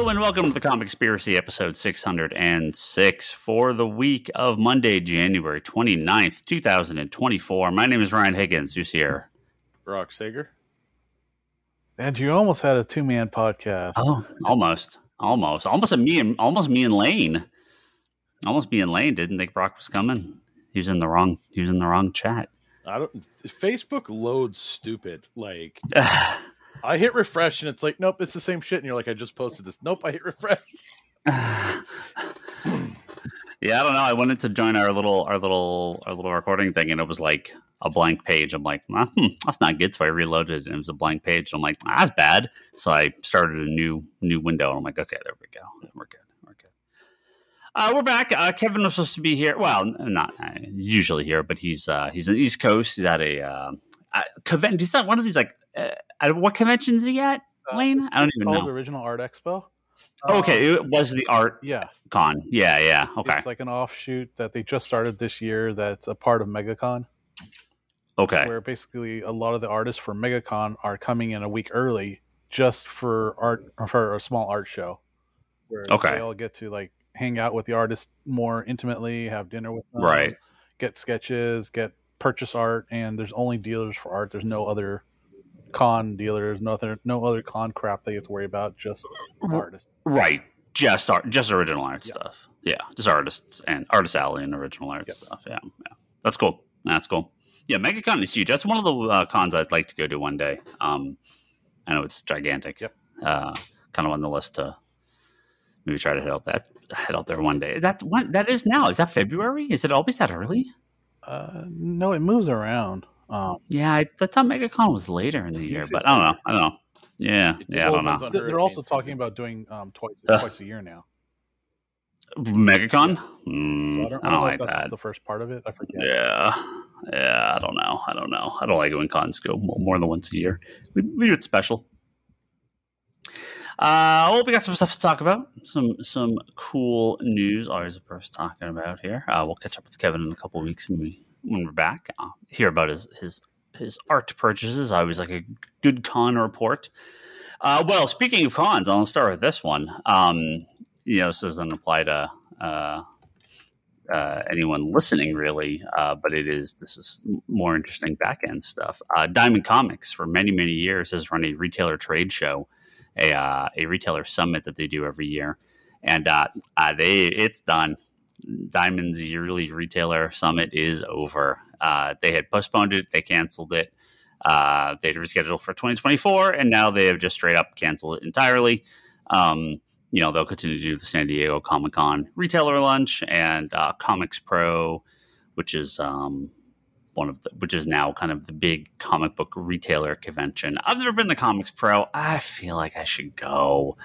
Hello and welcome to the Comic-Spiracy episode 606 for the week of Monday, January 29th, 2024. My name is Ryan Higgins. Who's here? Brock Sager. And you almost had a two-man podcast. Oh, almost me and Lane. Almost me and Lane didn't think Brock was coming. He was in the wrong chat. Facebook loads stupid. Like I hit refresh and it's like, nope, it's the same shit. And you're like, I just posted this. Nope, I hit refresh. Yeah, I don't know. I wanted to join our little recording thing, and it was like a blank page. I'm like, that's not good. So I reloaded, and it was a blank page. I'm like, that's bad. So I started a new window, and I'm like, okay, there we go. We're good. We're back. Kevin was supposed to be here. Well, not usually here, but he's on the East Coast. He's at a convention. He's at one of these what conventions is he at, Lane? I don't even know. Original Art Expo. Okay, it was the art con. Yeah. Okay. It's like an offshoot that they just started this year that's a part of MegaCon. Okay. Where basically a lot of the artists for MegaCon are coming in a week early just for a small art show. Where they all get to like hang out with the artists more intimately, have dinner with them, right? Get sketches, get purchase art, and there's only dealers for art. There's no other con dealers, no other con crap that you have to worry about, just artists. Right. Just original art stuff. Yeah. Just artists and Artist Alley and original art stuff. Yeah. That's cool. Yeah, MegaCon is huge. That's one of the cons I'd like to go to one day. I know it's gigantic. Yep. Kind of on the list to maybe try to head out there one day. That is now. Is that February? Is it always that early? No, it moves around. Yeah, I thought MegaCon was later in the year, but I don't know. Yeah, I don't know. They're also talking about doing twice a year now. MegaCon? So I don't like that. The first part of it, I forget. Yeah, I don't know. I don't like it when cons go more than once a year. Leave it special. We got some stuff to talk about. Some cool news. Always worth talking about here. We'll catch up with Kevin in a couple of weeks when we're back. Hear about his art purchases. I always like a good con report. Well, speaking of cons, I'll start with this one. This doesn't apply to anyone listening really, but this is more interesting back end stuff. Diamond Comics for many years has run a retailer trade show, a retailer summit that they do every year, and it's done. Diamond's yearly retailer summit is over. They had postponed it. They canceled it. They'd rescheduled for 2024, and now they have just straight up canceled it entirely. They'll continue to do the San Diego Comic-Con retailer lunch and Comics Pro, which is which is now kind of the big comic book retailer convention. I've never been to Comics Pro. I feel like I should go.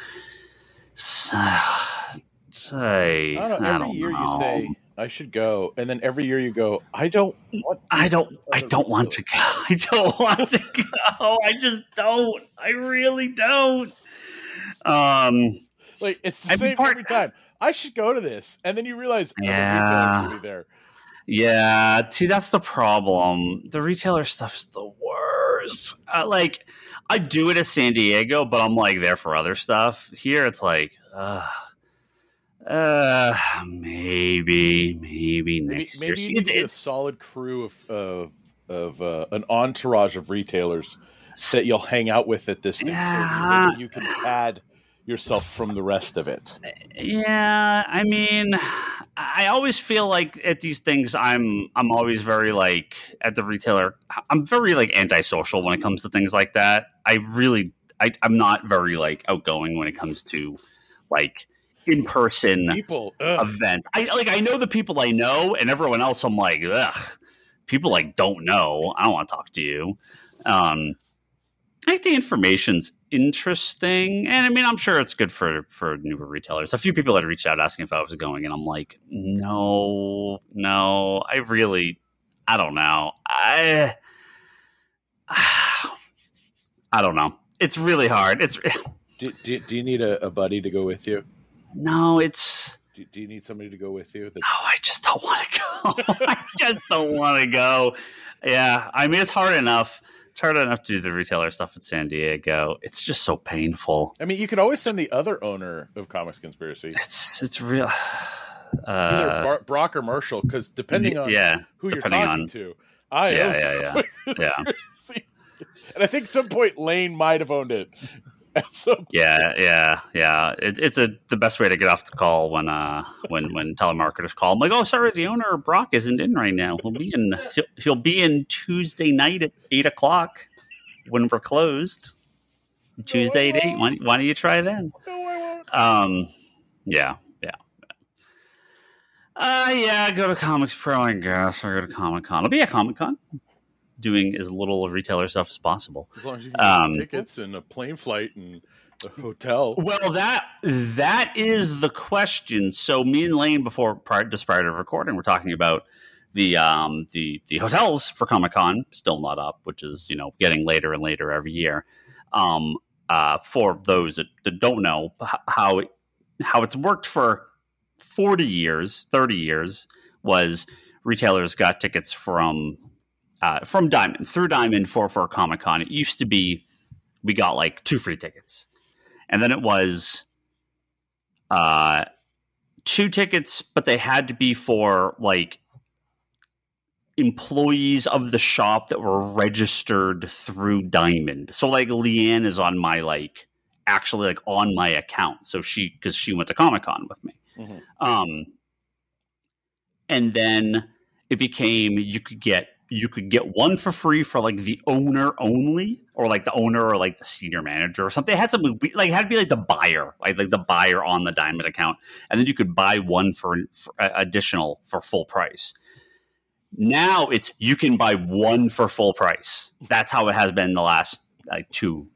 Every year you say I should go, and then every year you go, I don't want to go. I don't want to go. I just don't. I really don't. Like it's the same every time. I should go to this, and then you realize the retailer should be there. Yeah, see, that's the problem. The retailer stuff is the worst. I do it at San Diego, but I'm like there for other stuff. Here, it's like, maybe next year. Maybe you need a solid crew of an entourage of retailers that you'll hang out with at this thing, so you can add yourself from the rest of it. Yeah, I mean, I always feel like at these things, I'm always very like at the retailer. I'm very like antisocial when it comes to things like that. I'm not very like outgoing when it comes to like in-person events. I know the people I know, and everyone else I'm like, ugh. People like don't know. I don't want to talk to you. I think the information's interesting, and I mean, I'm sure it's good for newer retailers. A few people had reached out asking if I was going, and I'm like, no, I don't know. I don't know. It's really hard. Do you need a buddy to go with you? No, it's. Do you need somebody to go with you? No, I just don't want to go. I just don't want to go. Yeah, I mean, it's hard enough hard enough to do the retailer stuff at San Diego. It's just so painful. I mean, you could always send the other owner of Comics Conspiracy. It's real. Either Brock or Marshall, because depending on who you're talking to, yeah. And I think at some point Lane might have owned it. At some point. Yeah. It's the best way to get off the call when telemarketers call. I'm like, oh, sorry, the owner Brock isn't in right now. He'll be in Tuesday night at 8:00 when we're closed. Tuesday at 8. Why don't you try then? No, I won't. Yeah. Go to Comics Pro, I guess, or go to Comic Con. I'll be at Comic Con doing as little retailer stuff as possible. As long as you can get tickets and a plane flight and a hotel. Well, that is the question. So me and Lane, prior to recording, we're talking about the hotels for Comic Con, still not up, which is, getting later and later every year. For those that don't know how it's worked for 40 years, 30 years, was retailers got tickets from Diamond, through Diamond for Comic-Con. It used to be we got like 2 free tickets. And then it was 2 tickets, but they had to be for like employees of the shop that were registered through Diamond. So like Leanne is on my actually on my account. So because she went to Comic-Con with me. Mm-hmm. And then it became you could get one for free for like the owner only, or like the owner or like the senior manager or something. It had something like it had to be like the buyer, like the buyer on the Diamond account, and then you could buy one for additional for full price. Now it's you can buy one for full price. That's how it has been the last two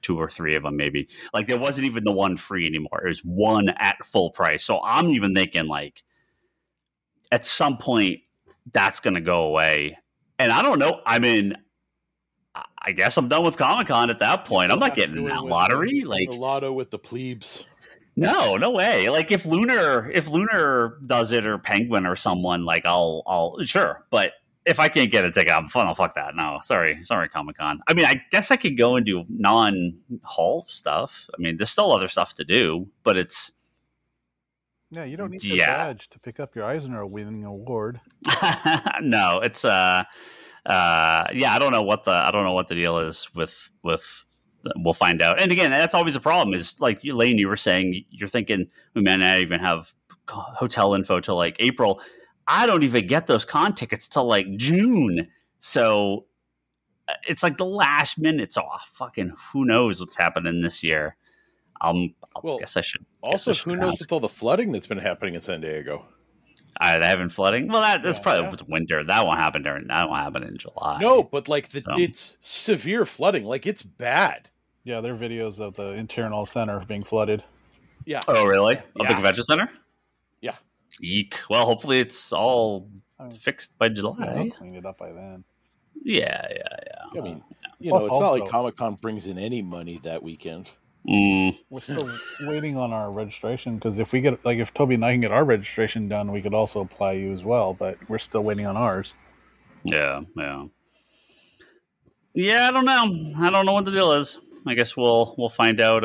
or three of them, maybe. Like there wasn't even the one free anymore. It was one at full price. So I'm even thinking like at some point that's going to go away. And I don't know. I mean, I guess I'm done with Comic-Con at that point. I'm not getting that lottery. The lotto with the plebes. No way. Like if Lunar does it, or Penguin or someone, like I'll sure. But if I can't get a ticket, I'm fun. Fuck that. No, sorry, Comic-Con. I mean, I guess I could go and do non-hall stuff. I mean, there's still other stuff to do, but it's. Yeah, you don't need a badge to pick up your Eisner winning award. No, it's I don't know what the deal is with. We'll find out. And again, that's always a problem. Is like Lane, you were saying, you're thinking we may not even have hotel info till like April. I don't even get those con tickets till like June. So it's like the last minute. So fucking who knows what's happening this year. I guess I should. Also, who knows with all the flooding that's been happening in San Diego? They haven't flooding. Well, that's probably with winter. That won't happen in July. No, but like it's severe flooding. Like it's bad. Yeah, there are videos of the internal center being flooded. Yeah. Oh, really? Of the convention center? Yeah. Eek. Well, hopefully it's all fixed by July. I'll clean it up by then. Yeah. I mean, it's not like Comic-Con brings in any money that weekend. We're still waiting on our registration, because if we get if Toby and I can get our registration done, we could also apply you as well, but we're still waiting on ours. Yeah, I don't know what the deal is. I guess we'll find out.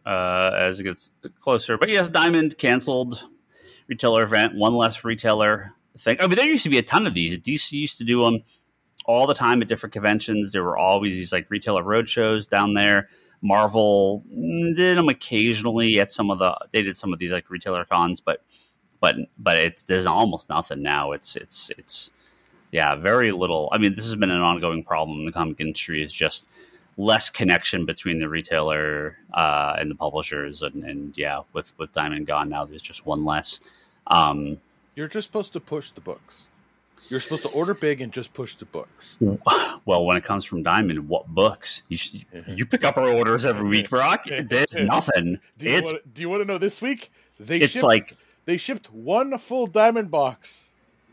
As it gets closer. But yes, Diamond canceled retailer event, one less retailer thing. I mean, there used to be a ton of these. DC used to do them all the time at different conventions. There were always these like retailer road shows down there. Marvel did them occasionally at they did some of these like retailer cons, but there's almost nothing now. It's very little. I mean, this has been an ongoing problem in the comic industry, is just less connection between the retailer and the publishers, and with Diamond gone now, there's just one less. You're just supposed to push the books. You're supposed to order big and just push the books. Well, when it comes from Diamond, what books? You pick up our orders every week, Brock. There's nothing. Do you want to know this week? They shipped one full Diamond box,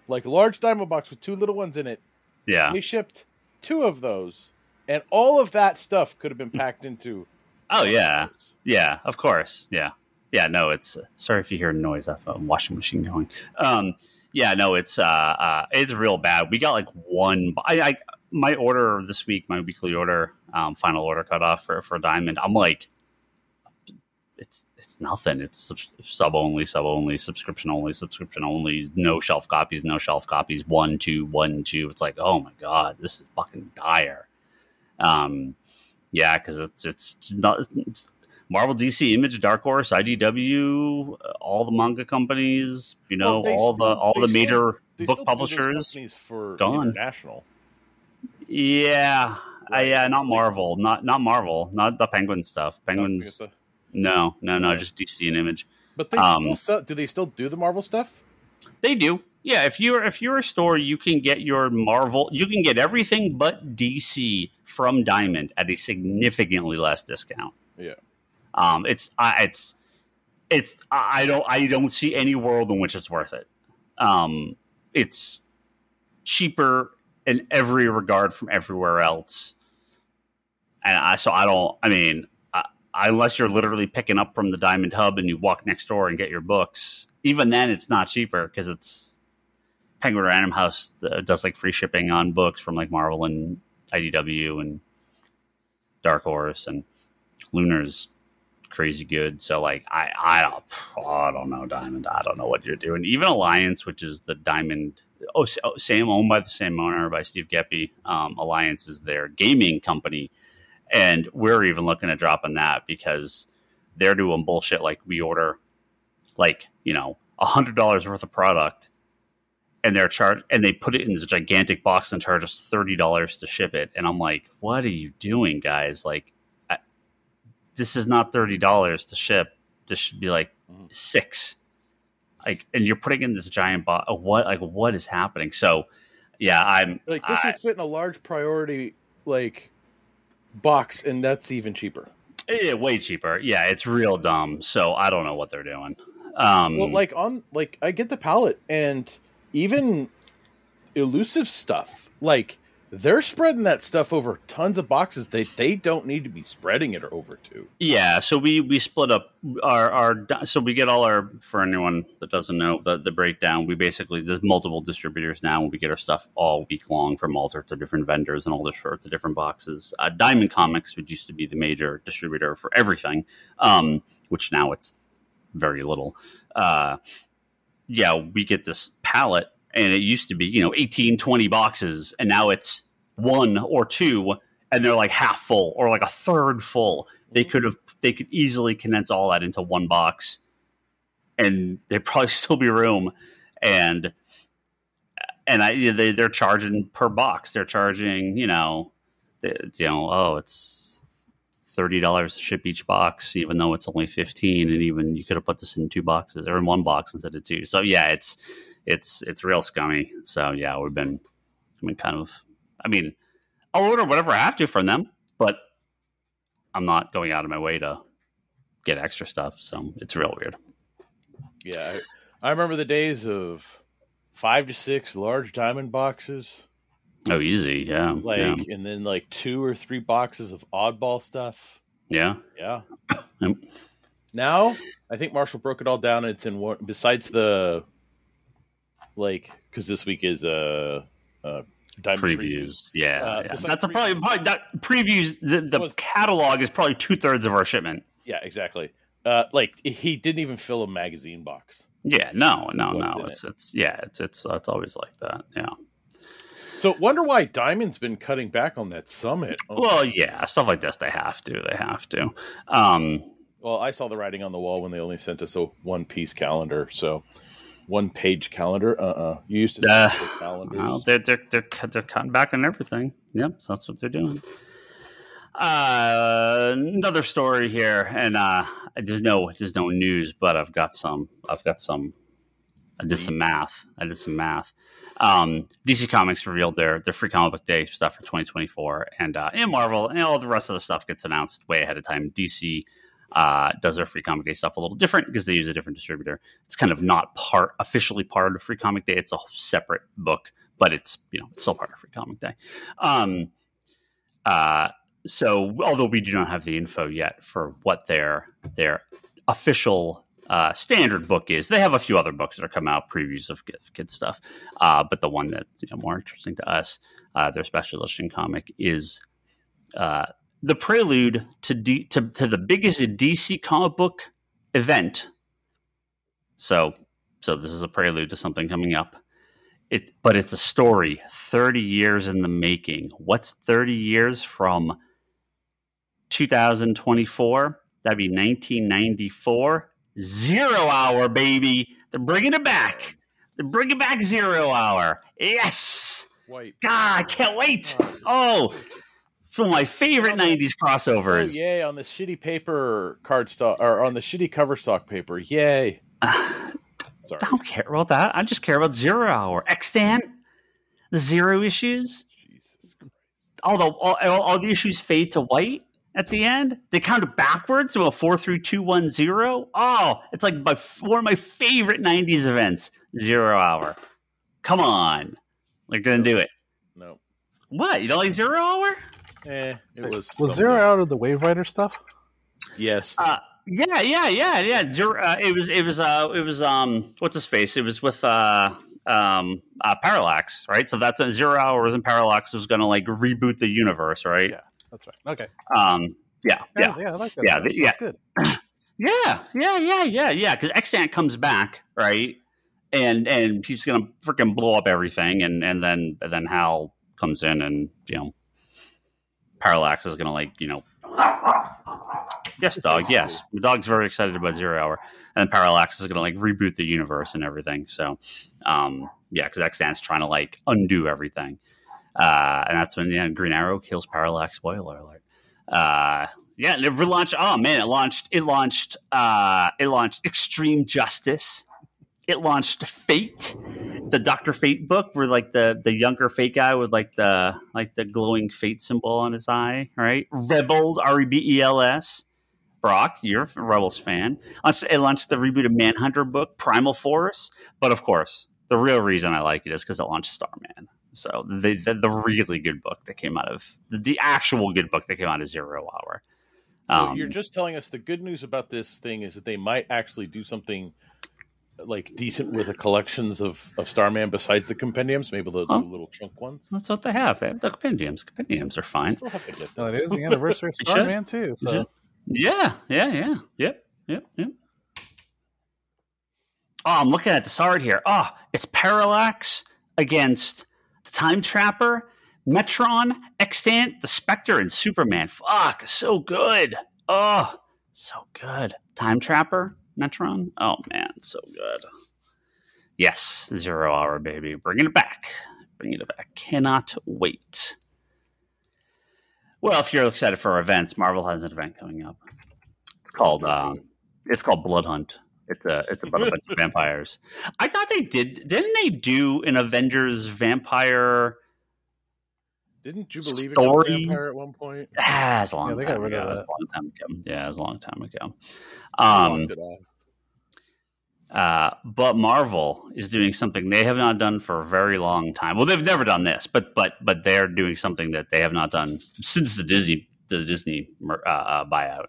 like a large Diamond box with 2 little ones in it. Yeah. They shipped 2 of those, and all of that stuff could have been packed into. Oh, yeah. Yeah, of course. Yeah. Yeah, no, it's... sorry if you hear noise. I have a washing machine going. Yeah, no, it's real bad. We got like one. my order this week, my weekly order, final order cutoff for Diamond, I'm like, it's nothing. It's sub only, subscription only, no shelf copies, 1, 2, 1, 2. It's like, oh my god, this is fucking dire. Yeah, because it's Marvel, DC, Image, Dark Horse, IDW, all the manga companies, all the major book publishers for gone. International. Yeah, Right. not Marvel, not Marvel, not the Penguin stuff. Penguins, no, just DC and Image. But they do they still do the Marvel stuff? They do. Yeah, if you're a store, you can get your Marvel, you can get everything but DC from Diamond at a significantly less discount. Yeah. I don't see any world in which it's worth it. It's cheaper in every regard from everywhere else, and unless you're literally picking up from the Diamond Hub and you walk next door and get your books, even then it's not cheaper because it's Penguin Random House does like free shipping on books from like Marvel and IDW and Dark Horse, and Lunar's crazy good. So like I don't know, Diamond, I don't know what you're doing. Even Alliance, which is the Diamond, owned by the same owner, by Steve Geppi. Alliance is their gaming company, and we're even looking at dropping that because they're doing bullshit like we order like $100 worth of product, and they put it in this gigantic box and charge us $30 to ship it, and I'm like, what are you doing, guys? Like, this is not $30 to ship. This should be like $6. Like, and you're putting in this giant box. What is happening? So, yeah, I'm like, this would fit in a large priority like box, and that's even cheaper. Yeah, way cheaper. Yeah, it's real dumb. So I don't know what they're doing. Well, I get the palette, and even Elusive stuff. Like, they're spreading that stuff over tons of boxes. They don't need to be spreading it over to. Yeah, so we split up our so we get all our, for anyone that doesn't know the breakdown, we basically, there's multiple distributors now, and we get our stuff all week long from all sorts of different vendors and all sorts of different boxes. Diamond Comics, which used to be the major distributor for everything, which now it's very little. We get this palette, and it used to be 18, 20 boxes, and now it's 1 or 2, and they're like half full or like a third full. They could easily condense all that into one box, and there'd probably still be room. And they're charging per box. They're charging it's $30 to ship each box, even though it's only 15, and even you could have put this in 2 boxes or in 1 box instead of 2. So yeah, it's real scummy. So yeah, we've been kind of, I'll order whatever I have to from them, but I'm not going out of my way to get extra stuff. So it's real weird. Yeah. I remember the days of 5 to 6 large Diamond boxes. Oh, easy. Yeah. And then like 2 or 3 boxes of oddball stuff. Yeah. Yeah. Now, I think Marshall broke it all down. And it's in one, besides the, because this week is Diamond previews. Yeah. That's probably that previews. The catalog is probably 2/3 of our shipment. Yeah, exactly. He didn't even fill a magazine box. Yeah, no. It's always like that. Yeah. So wonder why Diamond's been cutting back on that Summit. Well, yeah, stuff like this they have to. Well, I saw the writing on the wall when they only sent us a one-piece calendar. So 1-page calendar. You used to see calendars. Well, they're cutting back on everything. Yep, so that's what they're doing. Another story here, and there's no news, but I did some math. DC Comics revealed their free comic book day stuff for 2024, and Marvel and all the rest of the stuff gets announced way ahead of time. DC does their free comic day stuff a little different because they use a different distributor. It's kind of not officially part of the free comic day. It's a separate book, but it's it's still part of free comic day. So although we do not have the info yet for what their official standard book is. They have a few other books that are coming out, previews of kid stuff. But the one that more interesting to us, their special edition comic, is the prelude to the biggest DC comic book event. So this is a prelude to something coming up. But it's a story 30 years in the making. What's 30 years from 2024? That'd be 1994. 0 Hour, baby. They're bringing it back. They're bringing back 0 Hour. Yes. God, I can't wait. Oh, some of my favorite 90s crossovers. Oh, yay, on the shitty paper cardstock, or on the shitty cover stock paper. Yay. Sorry. I don't care about that. I just care about 0 Hour. Extant, the zero issues. Jesus Christ. Although all the issues fade to white at the end. They count it backwards to a 4 through 2 1 0. Oh, it's like one of my favorite 90s events. 0 Hour. Come on. They're going to do it. No. What? You don't like 0 Hour? It was. Was 0 Hour of the Wave Rider stuff? Yes. Yeah. It was what's his face? It was with Parallax, right? So that's 0 Hour was in Parallax was going to like reboot the universe, right? Yeah, that's right. Okay. Yeah, I like that. Yeah. That's good. Yeah. Because Extant comes back, right? And he's going to freaking blow up everything, and then Hal comes in, and Parallax is going to yes, dog. Yes, the dog's very excited about 0 Hour, and Parallax is going to reboot the universe and everything. So, because Extant's trying to undo everything, and that's when Green Arrow kills Parallax. Spoiler alert. And it relaunched. Oh man, it launched Extreme Justice. It launched Fate, the Dr. Fate book, where the younger Fate guy with the glowing Fate symbol on his eye, right? Rebels, Rebels. Brock, you're a Rebels fan. It launched the reboot of Manhunter book, Primal Force. But of course, the real reason I like it is because it launched Starman. So the really good book that came out of the actual good book that came out of 0 Hour. So you're just telling us the good news about this thing is that they might actually do something decent with the collections of Starman besides the compendiums. Maybe they'll do little chunk ones. That's what they have. They have the compendiums. Compendiums are fine. Still have to get those. It is the anniversary of Starman too. So. Yeah. Yep. Oh, I'm looking at this art here. Oh, it's Parallax against the Time Trapper, Metron, Extant, the Spectre, and Superman. Fuck, so good. Oh, so good. Time Trapper, Metron. Oh man, so good. Yes, 0 Hour, baby. Bringing it back. Cannot wait. Well, if you're excited for events, Marvel has an event coming up. It's called Blood Hunt. It's about a bunch of vampires. I thought they didn't they do an Avengers vampire? Didn't you believe story? In a vampire at one point? It's a long time ago. It was a long time ago. But Marvel is doing something they have not done for a very long time. Well, they've never done this, but they're doing something that they have not done since the Disney buyout.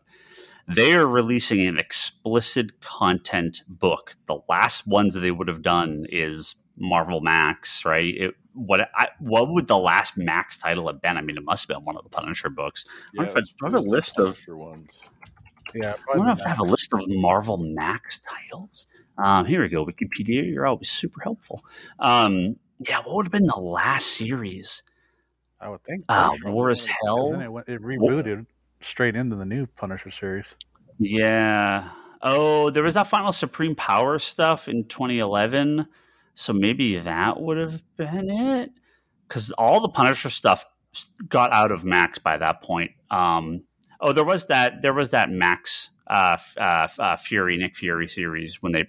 They are releasing an explicit content book. The last ones that they would have done is Marvel Max, right? What would the last Max title have been? I mean, it must have been one of the Punisher books. Yeah, I have a list of ones. Yeah, I don't know if I have a list of Marvel Max titles. Here we go, Wikipedia. You're always super helpful. What would have been the last series? I would think. War is Hell. It rebooted straight into the new Punisher series. Yeah. Oh, there was that Final Supreme Power stuff in 2011. So maybe that would have been it. Because all the Punisher stuff got out of Max by that point. There was that Max Nick Fury series when they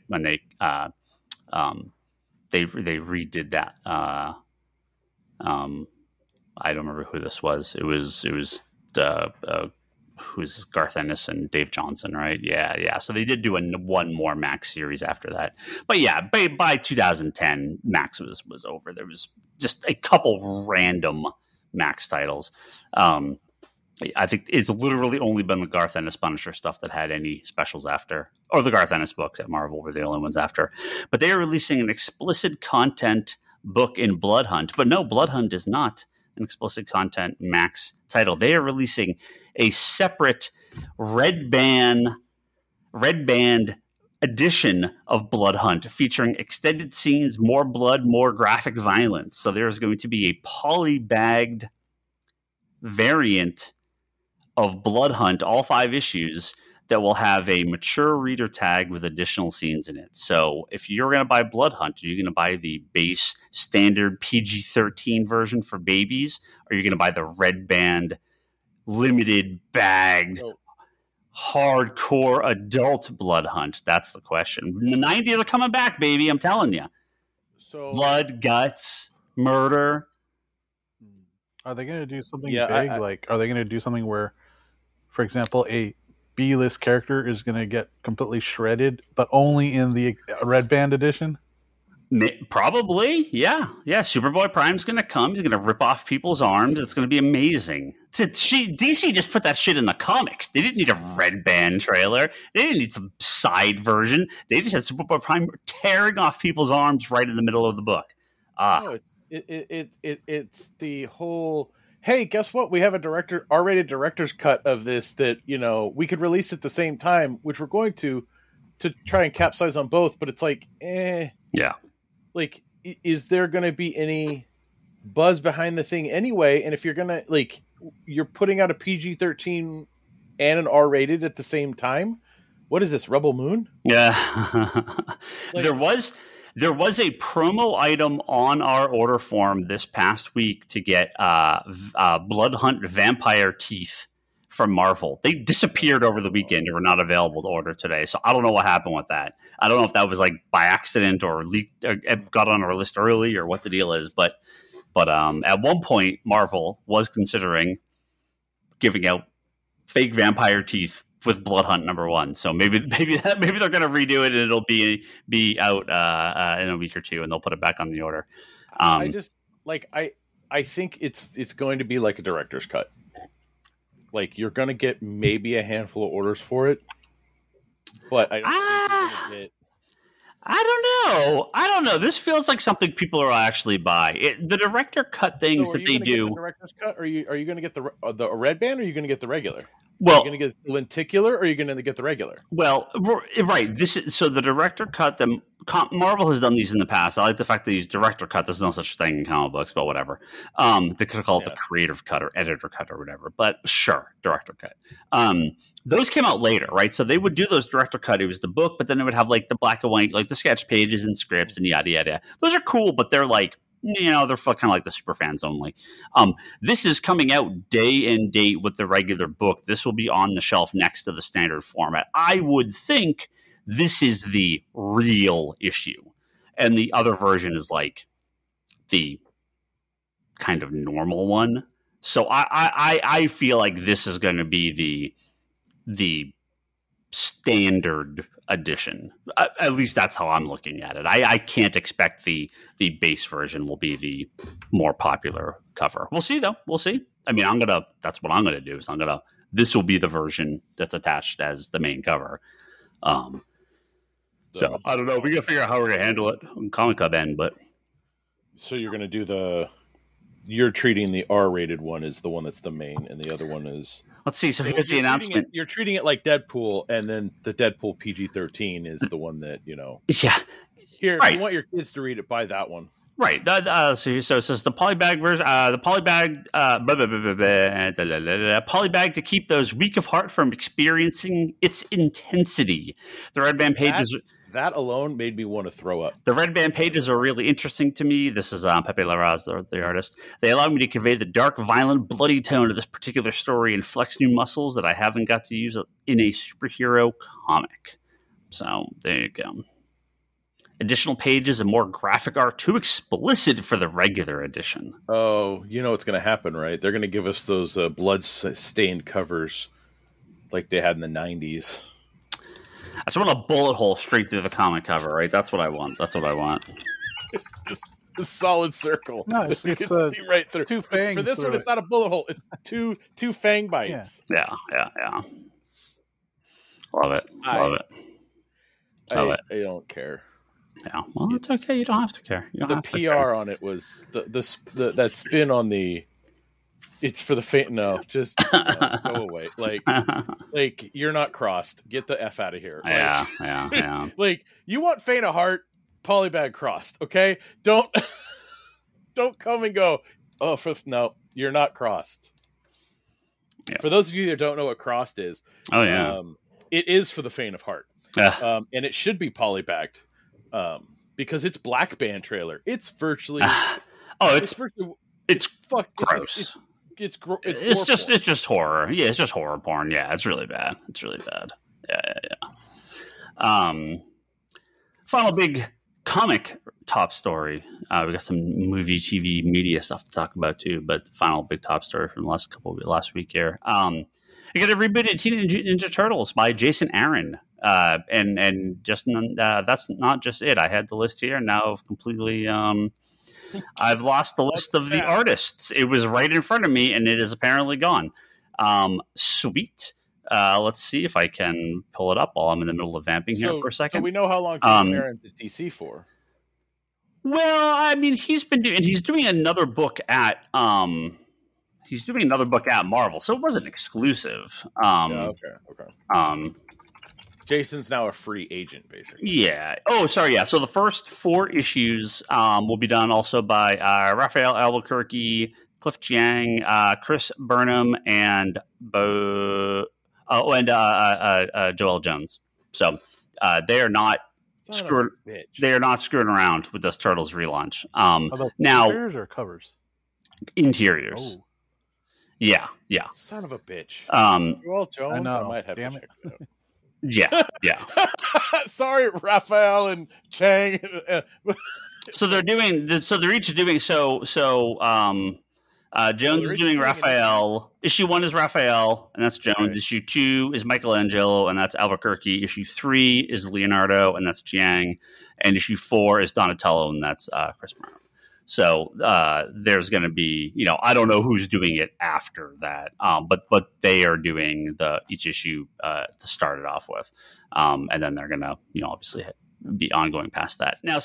redid that. I don't remember who this was. It was who's Garth Ennis and Dave Johnson, right? Yeah. So they did do one more Max series after that. But yeah, by 2010, Max was over. There was just a couple random Max titles. I think it's literally only been the Garth Ennis Punisher stuff that had any specials after, or the Garth Ennis books at Marvel were the only ones after. But they are releasing an explicit content book in Blood Hunt. But no, Blood Hunt is not an explicit content Max title. They are releasing a separate red band edition of Blood Hunt featuring extended scenes, more blood, more graphic violence. So there's going to be a polybagged variant of Blood Hunt, all 5 issues, that will have a mature reader tag with additional scenes in it. So if you're going to buy Blood Hunt, are you going to buy the base standard PG-13 version for babies? Or are you going to buy the red band limited bagged hardcore adult Blood Hunt? That's the question. The 90s are coming back, baby. I'm telling you. So blood, guts, murder. Are they going to do something big? Are they going to do something where, for example, a B-list character is going to get completely shredded, but only in the red band edition? Probably, yeah. Superboy Prime's going to come. He's going to rip off people's arms. It's going to be amazing. DC just put that shit in the comics. They didn't need a red band trailer. They didn't need some side version. They just had Superboy Prime tearing off people's arms right in the middle of the book. No, it's the whole. Hey, guess what? We have a R-rated director's cut of this that we could release at the same time, which we're going to try and capsize on both. But it's like, yeah. Like, is there going to be any buzz behind the thing anyway? And if you're going to, you're putting out a PG-13 and an R-rated at the same time, what is this, Rebel Moon? Yeah. There was a promo item on our order form this past week to get Blood Hunt vampire teeth from Marvel. They disappeared over the weekend and were not available to order today. So I don't know what happened with that. I don't know if that was by accident or leaked, or got on our list early, or what the deal is. But at one point, Marvel was considering giving out fake vampire teeth with Blood Hunt #1. So maybe they're going to redo it and it'll be out in a week or two, and they'll put it back on the order. I think it's going to be like a director's cut. You're going to get maybe a handful of orders for it, but I don't think you're going to get. I don't know. This feels like something people will actually buy. The director cut things that they do. Get the director's cut, or are you going to get the red band, or are you going to get the regular? Well, are you going to get the lenticular, or are you going to get the regular? Well, right. So the director cut them. Marvel has done these in the past. I like the fact that these director cuts. There's no such thing in comic books, but whatever. They could call it the creative cut or editor cut or whatever. But sure, director cut. Those came out later, right? So they would do those director cut. It was the book, but then it would have the black and white, the sketch pages and scripts and yada yada. Those are cool, but they're they're kind of like the super fans only. This is coming out day and date with the regular book. This will be on the shelf next to the standard format. I would think this is the real issue, and the other version is the kind of normal one. So I feel like this is going to be the standard edition. At least that's how I'm looking at it. I can't expect the base version will be the more popular cover. We'll see though. We'll see. I mean, that's what I'm gonna do. Is this will be the version that's attached as the main cover. So I don't know. We gotta figure out how we're gonna handle it on Comic Club end, but so you're gonna do you're treating the R-rated one as the one that's the main, and the other one is. Let's see. So here's the announcement. You're treating it like Deadpool, and then the Deadpool PG-13 is the one that Yeah. Here, if you want your kids to read it, buy that one. Right. So it says the polybag version. The polybag. Polybag to keep those weak of heart from experiencing its intensity. The red band pages. That alone made me want to throw up. The red band pages are really interesting to me. This is Pepe Larraz, the artist. They allow me to convey the dark, violent, bloody tone of this particular story and flex new muscles that I haven't got to use in a superhero comic. So there you go. Additional pages and more graphic art, too explicit for the regular edition. Oh, you know what's going to happen, right? They're going to give us those blood-stained covers like they had in the 90s. I just want a bullet hole straight through the comic cover, right? That's what I want. Just a solid circle. No, you can see right through. 2 fangs. For this one, it's not a bullet hole. It's two fang bites. Yeah. Love it. I don't care. Yeah. Well, it's okay. You don't have to care. The PR on it was the that spin on the. It's for the faint. No, just go away. Like you're not crossed. Get the F out of here. Yeah. Like you want faint of heart, polybag crossed. Okay, don't come and go. Oh, no, you're not crossed. Yeah. For those of you that don't know what crossed is, it is for the faint of heart, and it should be polybagged, because it's black band trailer. It's virtually. It's gross. It's just horror. Yeah, it's just horror porn. Yeah, it's really bad. Yeah. Final big comic top story. We got some movie, TV, media stuff to talk about too. But the final big top story from the last week here. We got a rebooted Teenage Mutant Ninja Turtles by Jason Aaron. And just that's not just it. I had the list here, and now I've completely. I've lost the list of the artists. It was right in front of me, and it is apparently gone. Sweet. Let's see if I can pull it up while I'm in the middle of vamping here for a second. So we know how long Jason Aaron's at DC for. Well, I mean, he's doing another book at Marvel, so it wasn't exclusive. Okay. Jason's now a free agent, basically. Yeah. Oh, sorry. Yeah. So the first 4 issues will be done also by Raphael Albuquerque, Cliff Chiang, Chris Burnham, and Joel Jones. So they are not screwing around with this Turtles relaunch. Now, interiors or covers? Interiors. Oh. Yeah. Son of a bitch. Joel Jones. I might have to check it out. Yeah. Sorry, Raphael and Chang. So they're each doing Jones is doing Raphael. Issue 1 is Raphael, and that's Jones. Right. Issue 2 is Michelangelo, and that's Albuquerque. Issue 3 is Leonardo, and that's Chiang. And issue 4 is Donatello, and that's Chris Brown. So there's going to be, I don't know who's doing it after that, but they are doing each issue to start it off with, and then they're going to, obviously be ongoing past that. Now,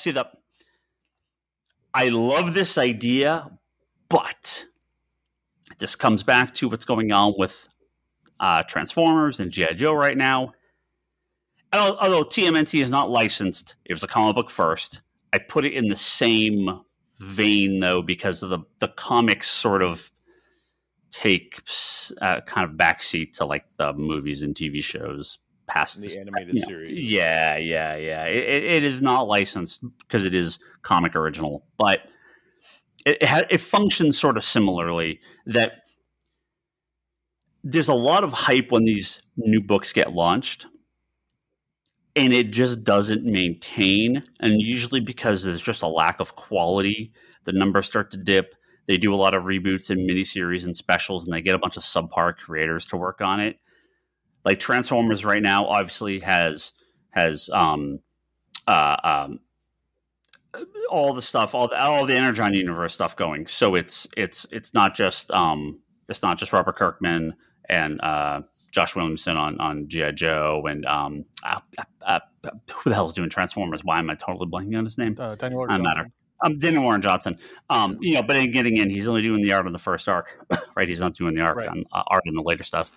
I love this idea, but this comes back to what's going on with Transformers and G.I. Joe right now. Although TMNT is not licensed, it was a comic book first. I put it in the same vein, though, because of the comics sort of take kind of backseat to like the movies and TV shows past the animated series. Yeah. It is not licensed because it is comic original, but it functions sort of similarly. That there's a lot of hype when these new books get launched, and it just doesn't maintain. And usually because there's just a lack of quality, the numbers start to dip. They do a lot of reboots and miniseries and specials, and they get a bunch of subpar creators to work on it. Like Transformers right now obviously has all the stuff, all the Energon universe stuff going. So it's not just Robert Kirkman and Josh Williamson on G.I. Joe, and who the hell is doing Transformers? Why am I totally blanking on his name? Daniel Warren Johnson. Daniel Warren Johnson. But in getting in, he's only doing the art on the first arc, right? He's not doing the art on art in the later stuff.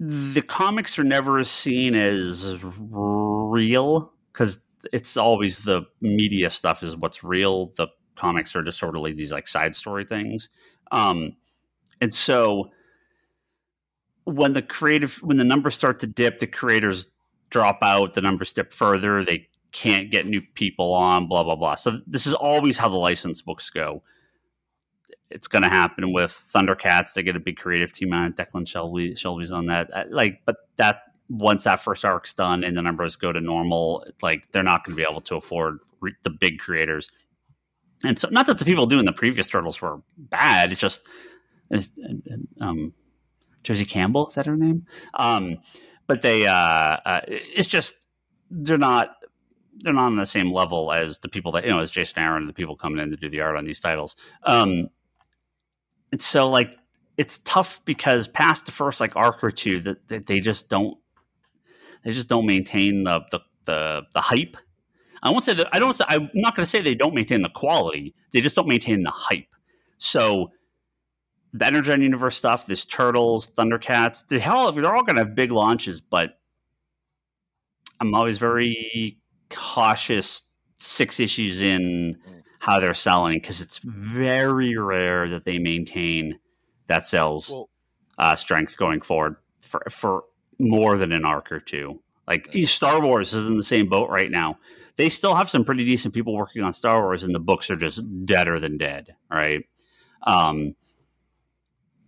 The comics are never seen as real because it's always the media stuff is what's real. The comics are just sort of like these like side story things. And so when the numbers start to dip, the creators drop out, the numbers dip further, they can't get new people on, blah, blah, blah. So this is always how the licensed books go. It's going to happen with Thundercats. They get a big creative team on it. Declan Shelby's on that. But that once that first arc's done and the numbers go to normal, they're not going to be able to afford the big creators. And so, not that the people doing the previous Turtles were bad. It's just Josie Campbell, is that her name? But they, it's just they're not on the same level as the people that, as Jason Aaron and the people coming in to do the art on these titles. And so like, it's tough because past the first like arc or two that they just don't maintain the hype. I'm not going to say they don't maintain the quality. They just don't maintain the hype. So the Energon Universe stuff, this Turtles, Thundercats, they're all going to have big launches, but I'm always very cautious 6 issues in how they're selling, because it's very rare that they maintain that sales strength going forward for more than an arc or two. Like Star Wars is in the same boat right now. They still have some pretty decent people working on Star Wars, and the books are just deader than dead, right?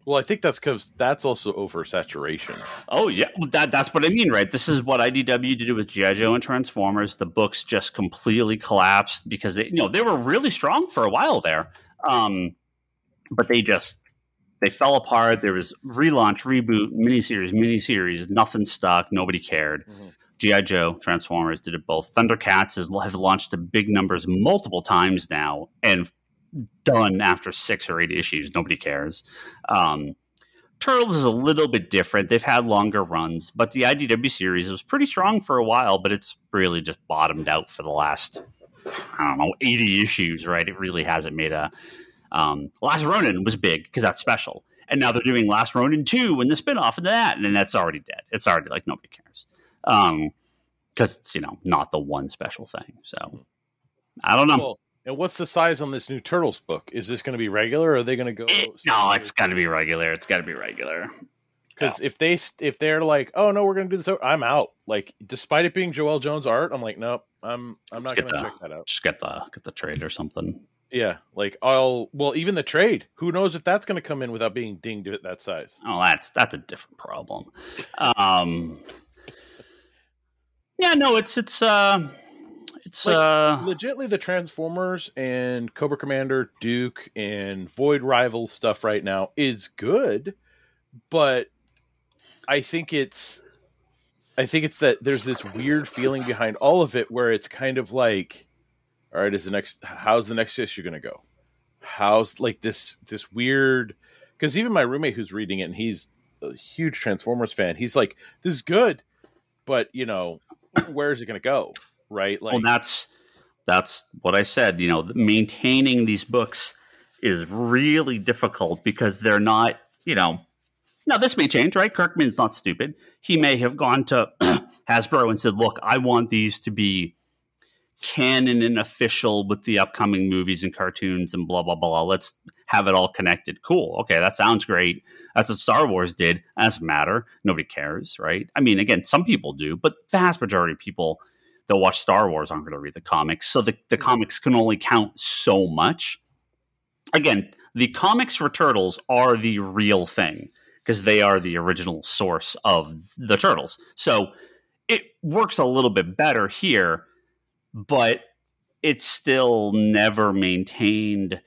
Well, I think that's because that's also oversaturation. Oh, yeah. That's what I mean, right? This is what IDW did with G.I. Joe and Transformers. The books just completely collapsed because they were really strong for a while there. But they fell apart. There was relaunch, reboot, miniseries. Nothing stuck. Nobody cared. Mm-hmm. G.I. Joe, Transformers did it both. Thundercats have launched to big numbers multiple times now and done after 6 or 8 issues. Nobody cares. Turtles is a little bit different. They've had longer runs, but the IDW series was pretty strong for a while, but it's really just bottomed out for the last, 80 issues, right? It really hasn't made a... Last Ronin was big because that's special. And now they're doing Last Ronin 2 and the spinoff of that, and that's already dead. It's already like nobody cares. Because it's, not the one special thing. So, I don't know. Well, and what's the size on this new Turtles book? Is this going to be regular, or are they going to go? No, it's got to be regular. It's got to be regular. Because if they're like, oh no, we're going to do this, I'm out. Like, despite it being Joelle Jones art, I'm like, nope, I'm not going to check that out. Just get the trade or something. Yeah, like even the trade. Who knows if that's going to come in without being dinged at that size? Oh, that's a different problem. Yeah, no, it's legitimately the Transformers and Cobra Commander, Duke, and Void Rivals stuff right now is good, but I think it's that there's this weird feeling behind all of it where it's kind of like, all right, how's the next issue going to go? How's like this weird, because even my roommate who's reading it, and he's a huge Transformers fan, he's like, this is good, but where is it going to go? Right. Like, well, that's what I said. Maintaining these books is really difficult because they're not, now this may change, right? Kirkman's not stupid. He may have gone to Hasbro and said, look, I want these to be canon and official with the upcoming movies and cartoons and blah, blah, blah. Let's have it all connected. Cool. Okay. That sounds great. That's what Star Wars did. That doesn't matter. Nobody cares, right? I mean, again, some people do, but the vast majority of people that watch Star Wars aren't going to read the comics. So the comics can only count so much. Again, the comics for Turtles are the real thing because they are the original source of the Turtles. So it works a little bit better here, but it's still never maintained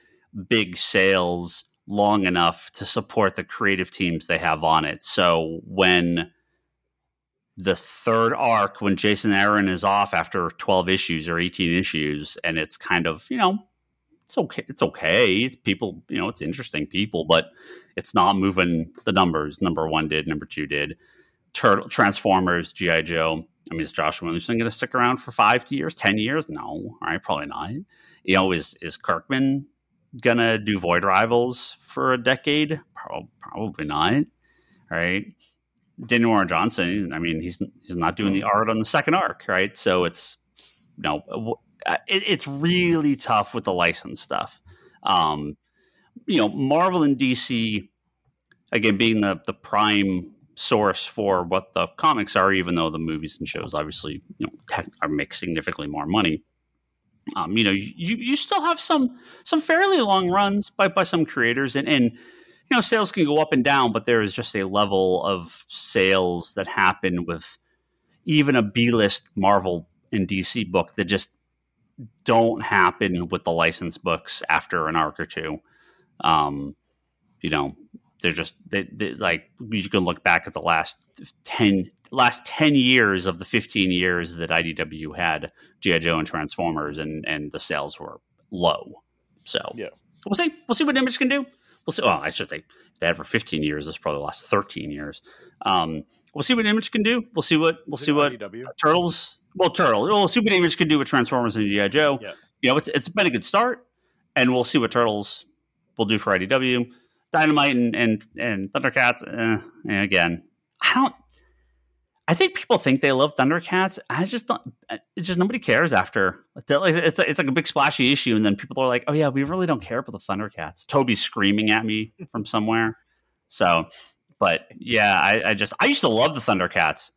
big sales long enough to support the creative teams they have on it. So when the third arc, when Jason Aaron is off after 12 issues or 18 issues, and it's kind of, it's okay. It's okay. It's people, it's interesting people, but it's not moving the numbers. Number 1 did, number 2 did. Transformers, G.I. Joe. I mean, is Josh Williamson going to stick around for 5 years, 10 years? No. All right, probably not. Is Kirkman going to do Void Rivals for a decade? Probably not. All right. Daniel Warren Johnson, I mean, he's not doing the art on the second arc, right? So it's it's really tough with the license stuff. Marvel and DC, again, being the prime source for what the comics are, even though the movies and shows obviously make significantly more money. You still have some fairly long runs by some creators, and sales can go up and down, but there is just a level of sales that happen with even a B-list Marvel and DC book that just don't happen with the licensed books after an arc or two. They're just they like, you can look back at the last 10 last 10 years of the 15 years that IDW had G.I. Joe and Transformers, and the sales were low. So we'll see what Image can do. We'll see. Well, I should say if they had for 15 years. It's probably the last 13 years. We'll see what Image can do. We'll see what Turtles. Well, we'll see what Image can do with Transformers and G.I. Joe. Yeah. You know, it's been a good start, and we'll see what Turtles will do for IDW. Dynamite and Thundercats. And again, I think people think they love Thundercats. I just don't. It's just nobody cares after. It's like a big splashy issue, and then people are like, "Oh yeah, we really don't care about the Thundercats." Toby's screaming at me from somewhere. So, but yeah, I used to love the Thundercats.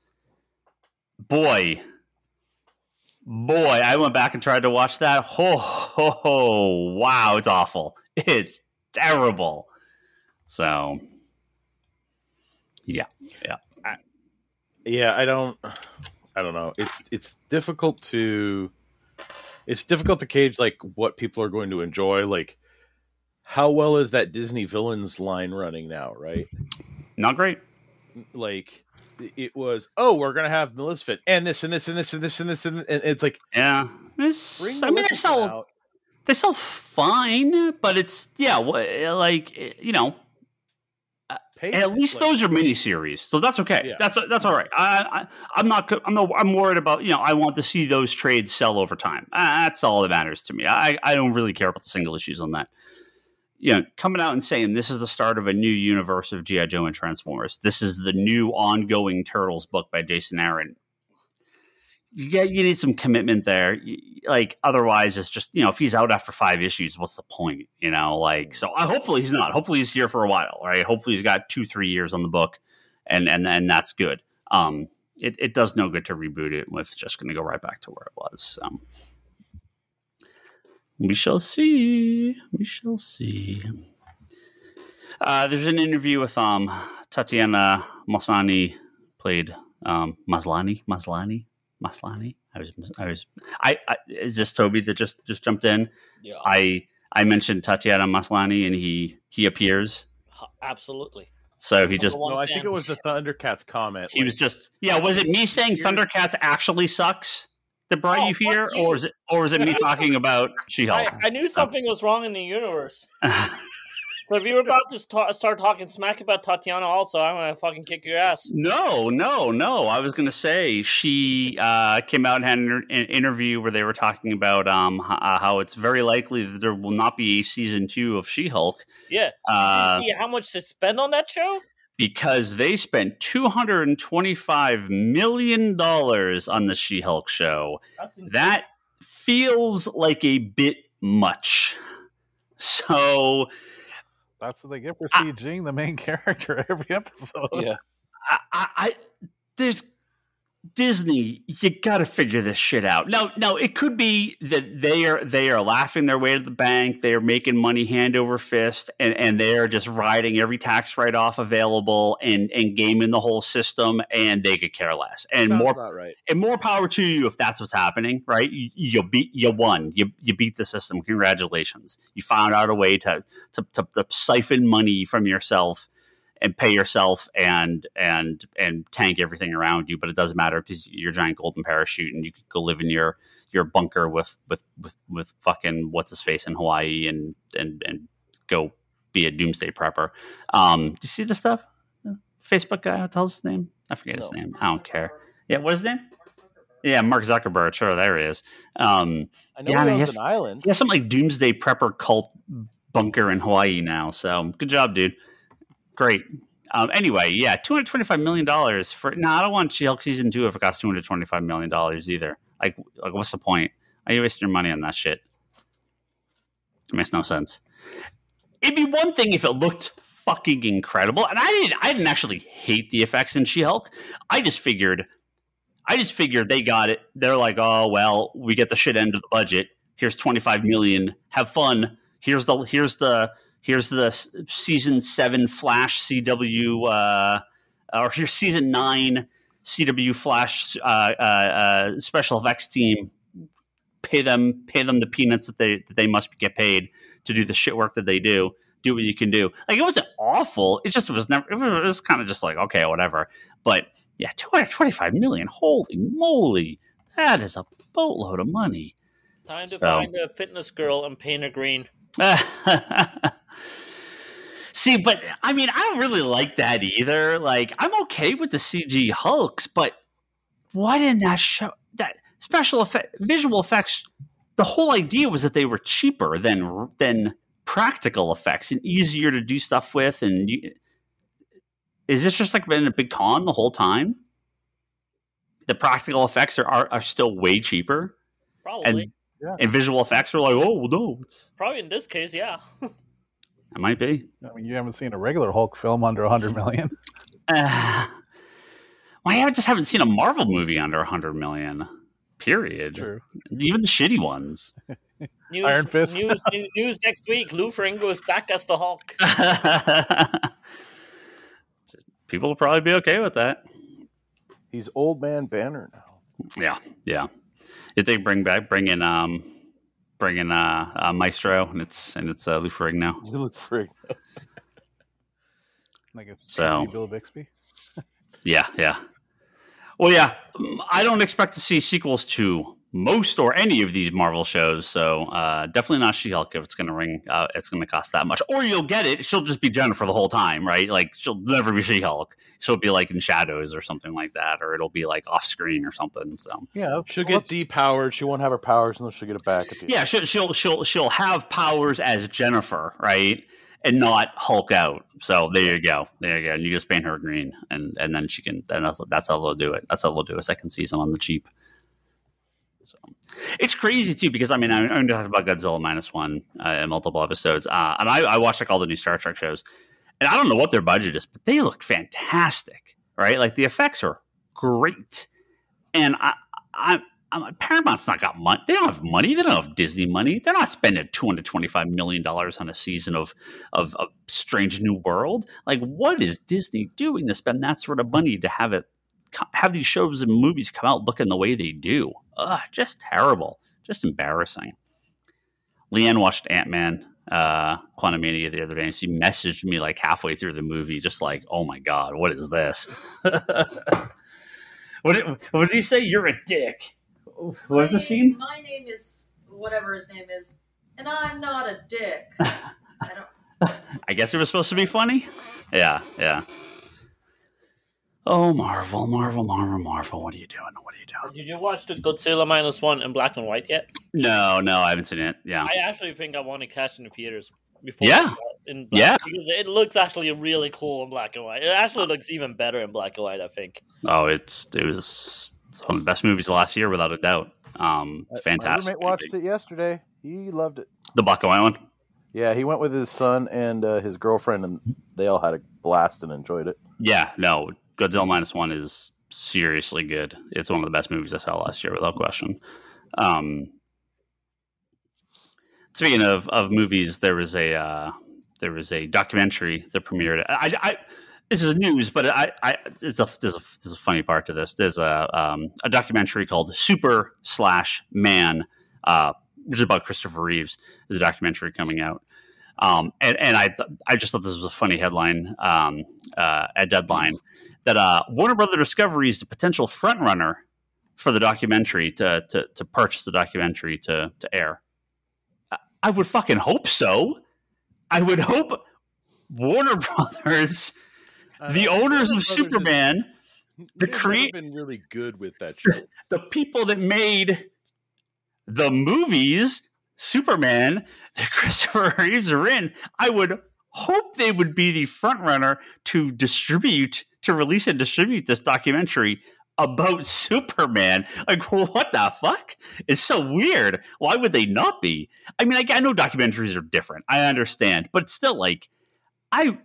Boy, I went back and tried to watch that. Wow, it's awful. It's terrible. So, yeah. Yeah, I don't know. It's difficult to gauge like what people are going to enjoy. Like, how well is that Disney Villains line running now? Right? Not great. Like, it was. Oh, we're gonna have Maleficent and this and this and this and this and this and it's like, yeah. They sell fine, but it's like, you know. At least those are miniseries, so that's okay. Yeah. That's all right. I'm worried about, you know, I want to see those trades sell over time. That's all that matters to me. I don't really care about the single issues on that. You know, coming out and saying this is the start of a new universe of G.I. Joe and Transformers. This is the new ongoing Turtles book by Jason Aaron. You need some commitment there. Like, otherwise, it's just, you know, if he's out after 5 issues, what's the point? You know, like, so hopefully he's not. Hopefully he's here for a while, right? Hopefully he's got 2-3 years on the book, and that's good. It does no good to reboot it if it's just going to go right back to where it was. So we shall see. There's an interview with Tatiana Maslany, played Maslany. Is this Toby that just jumped in? Yeah. I mentioned Tatiana Maslany, and he appears. Absolutely. So he just. No, I think it was the Thundercats comment. He was just. Yeah, was it me saying Thundercats actually sucks that brought you here, or is it me talking about She-Hulk? I knew something was wrong in the universe. So if you were about to start talking smack about Tatiana also, I'm going to fucking kick your ass. No. I was going to say she came out and had an interview where they were talking about how it's very likely that there will not be a season 2 of She-Hulk. Yeah. Did you see how much to spend on that show? Because they spent $225 million on the She-Hulk show. That feels like a bit much. So... That's what they get for CGing the main character every episode. Yeah. There's Disney, you got to figure this shit out. Now, it could be that they are laughing their way to the bank. They are making money hand over fist, and they are just riding every tax write-off available and gaming the whole system, and they could care less. And sounds more about right. And more power to you if that's what's happening, right? You won. You beat the system. Congratulations. You found out a way to siphon money from yourself and pay yourself and tank everything around you, but it doesn't matter because you're a giant golden parachute and you can go live in your bunker with fucking what's his face in Hawaii and go be a doomsday prepper. Do you see this stuff? Facebook guy, what the hell's his name? I forget his name. I don't care. Yeah, what's his name? Yeah, Mark Zuckerberg. Sure, there he is. I know he owns an island. He has some like doomsday prepper cult bunker in Hawaii now. So good job, dude. Great. Anyway, yeah, $225 million for... No, I don't want She-Hulk Season 2 if it costs $225 million either. Like, what's the point? Are you wasting your money on that shit? It makes no sense. It'd be one thing if it looked fucking incredible. And I didn't actually hate the effects in She-Hulk. I just figured they got it. They're like, oh, well, we get the shit end of the budget. Here's $25 million. Have fun. Here's the season 7 Flash CW, or here's season 9 CW Flash special effects team. Pay them the peanuts that they must get paid to do the shit work that they do. Do what you can do. Like, it wasn't awful. It was kind of just like, okay, whatever. But Yeah, $225 million. Holy moly, that is a boatload of money. Time to find a fitness girl and paint her green. See, but I mean, I don't really like that either. Like, I'm okay with the CG Hulks, but why didn't that show that visual effects? The whole idea was that they were cheaper than practical effects and easier to do stuff with. And is this just like been a big con the whole time? The practical effects are still way cheaper. Probably. And visual effects are like, oh no. Probably in this case, yeah. It might be. I mean, you haven't seen a regular Hulk film under $100 million. I just haven't seen a Marvel movie under $100 million. Period. True. Even the shitty ones. Iron Fist. News next week. Lou Ferrigno is back as the Hulk. People will probably be okay with that. He's old man Banner now. Yeah. If they bring in Maestro and it's Lou Ferrigno. Lou Ferrigno. Like a Bill Bixby. Yeah. Well, yeah, I don't expect to see sequels to most or any of these Marvel shows, so definitely not She-Hulk if it's going to cost that much. Or you'll get it; she'll just be Jennifer the whole time, right? Like she'll never be She-Hulk. She'll be like in shadows or something like that, or it'll be like off screen or something. So yeah, she'll get depowered. She won't have her powers until she'll get it back. At the end. She'll have powers as Jennifer, right? And not Hulk out. So there you go. And you just paint her green, and then she can. Then that's how they'll do it. That's how they'll do a second season on the cheap. So it's crazy too because I mean I'm going to talk about Godzilla -1 in multiple episodes, and I watched like all the new Star Trek shows, and I don't know what their budget is, but they look fantastic, right? Like the effects are great, and Paramount's not got money. They don't have money. They don't have Disney money. They're not spending $225 million on a season of Strange New World. Like, what is Disney doing to spend that sort of money to have these shows and movies come out looking the way they do? Just terrible. Just embarrassing. Leanne watched Ant-Man Quantumania the other day, and she messaged me like halfway through the movie, just like, "Oh my god, what is this?" What did he say? You're a dick. What is the scene? My name is whatever his name is, and I'm not a dick. I guess it was supposed to be funny. Yeah. Oh, Marvel! What are you doing? Did you watch the Godzilla -1 in black and white yet? No, I haven't seen it. Yeah, I actually think I want to catch in the theaters before. Yeah. In black, because it looks actually really cool in black and white. It actually looks even better in black and white, I think. Oh, it was one of the best movies of last year, without a doubt. Fantastic. My roommate watched it yesterday. He loved it. The black and white one? Yeah, he went with his son and his girlfriend, and they all had a blast and enjoyed it. Yeah, no, Godzilla -1 is seriously good. It's one of the best movies I saw last year, without question. Speaking of movies, there was a documentary that premiered. This is news, but there's a funny part to this. There's a documentary called Super/Man, which is about Christopher Reeves. There's a documentary coming out, and I just thought this was a funny headline at Deadline that Warner Brothers Discovery is the potential frontrunner for the documentary to purchase the documentary to air. I would fucking hope so. I would hope Warner Brothers, the owners of Superman, they've been really good with that show. The people that made the movies Superman that Christopher Reeves are in, I would hope they would be the front runner to release and distribute this documentary about Superman. Like, what the fuck? It's so weird. Why would they not be? I mean, I know documentaries are different. I understand, but still, like, I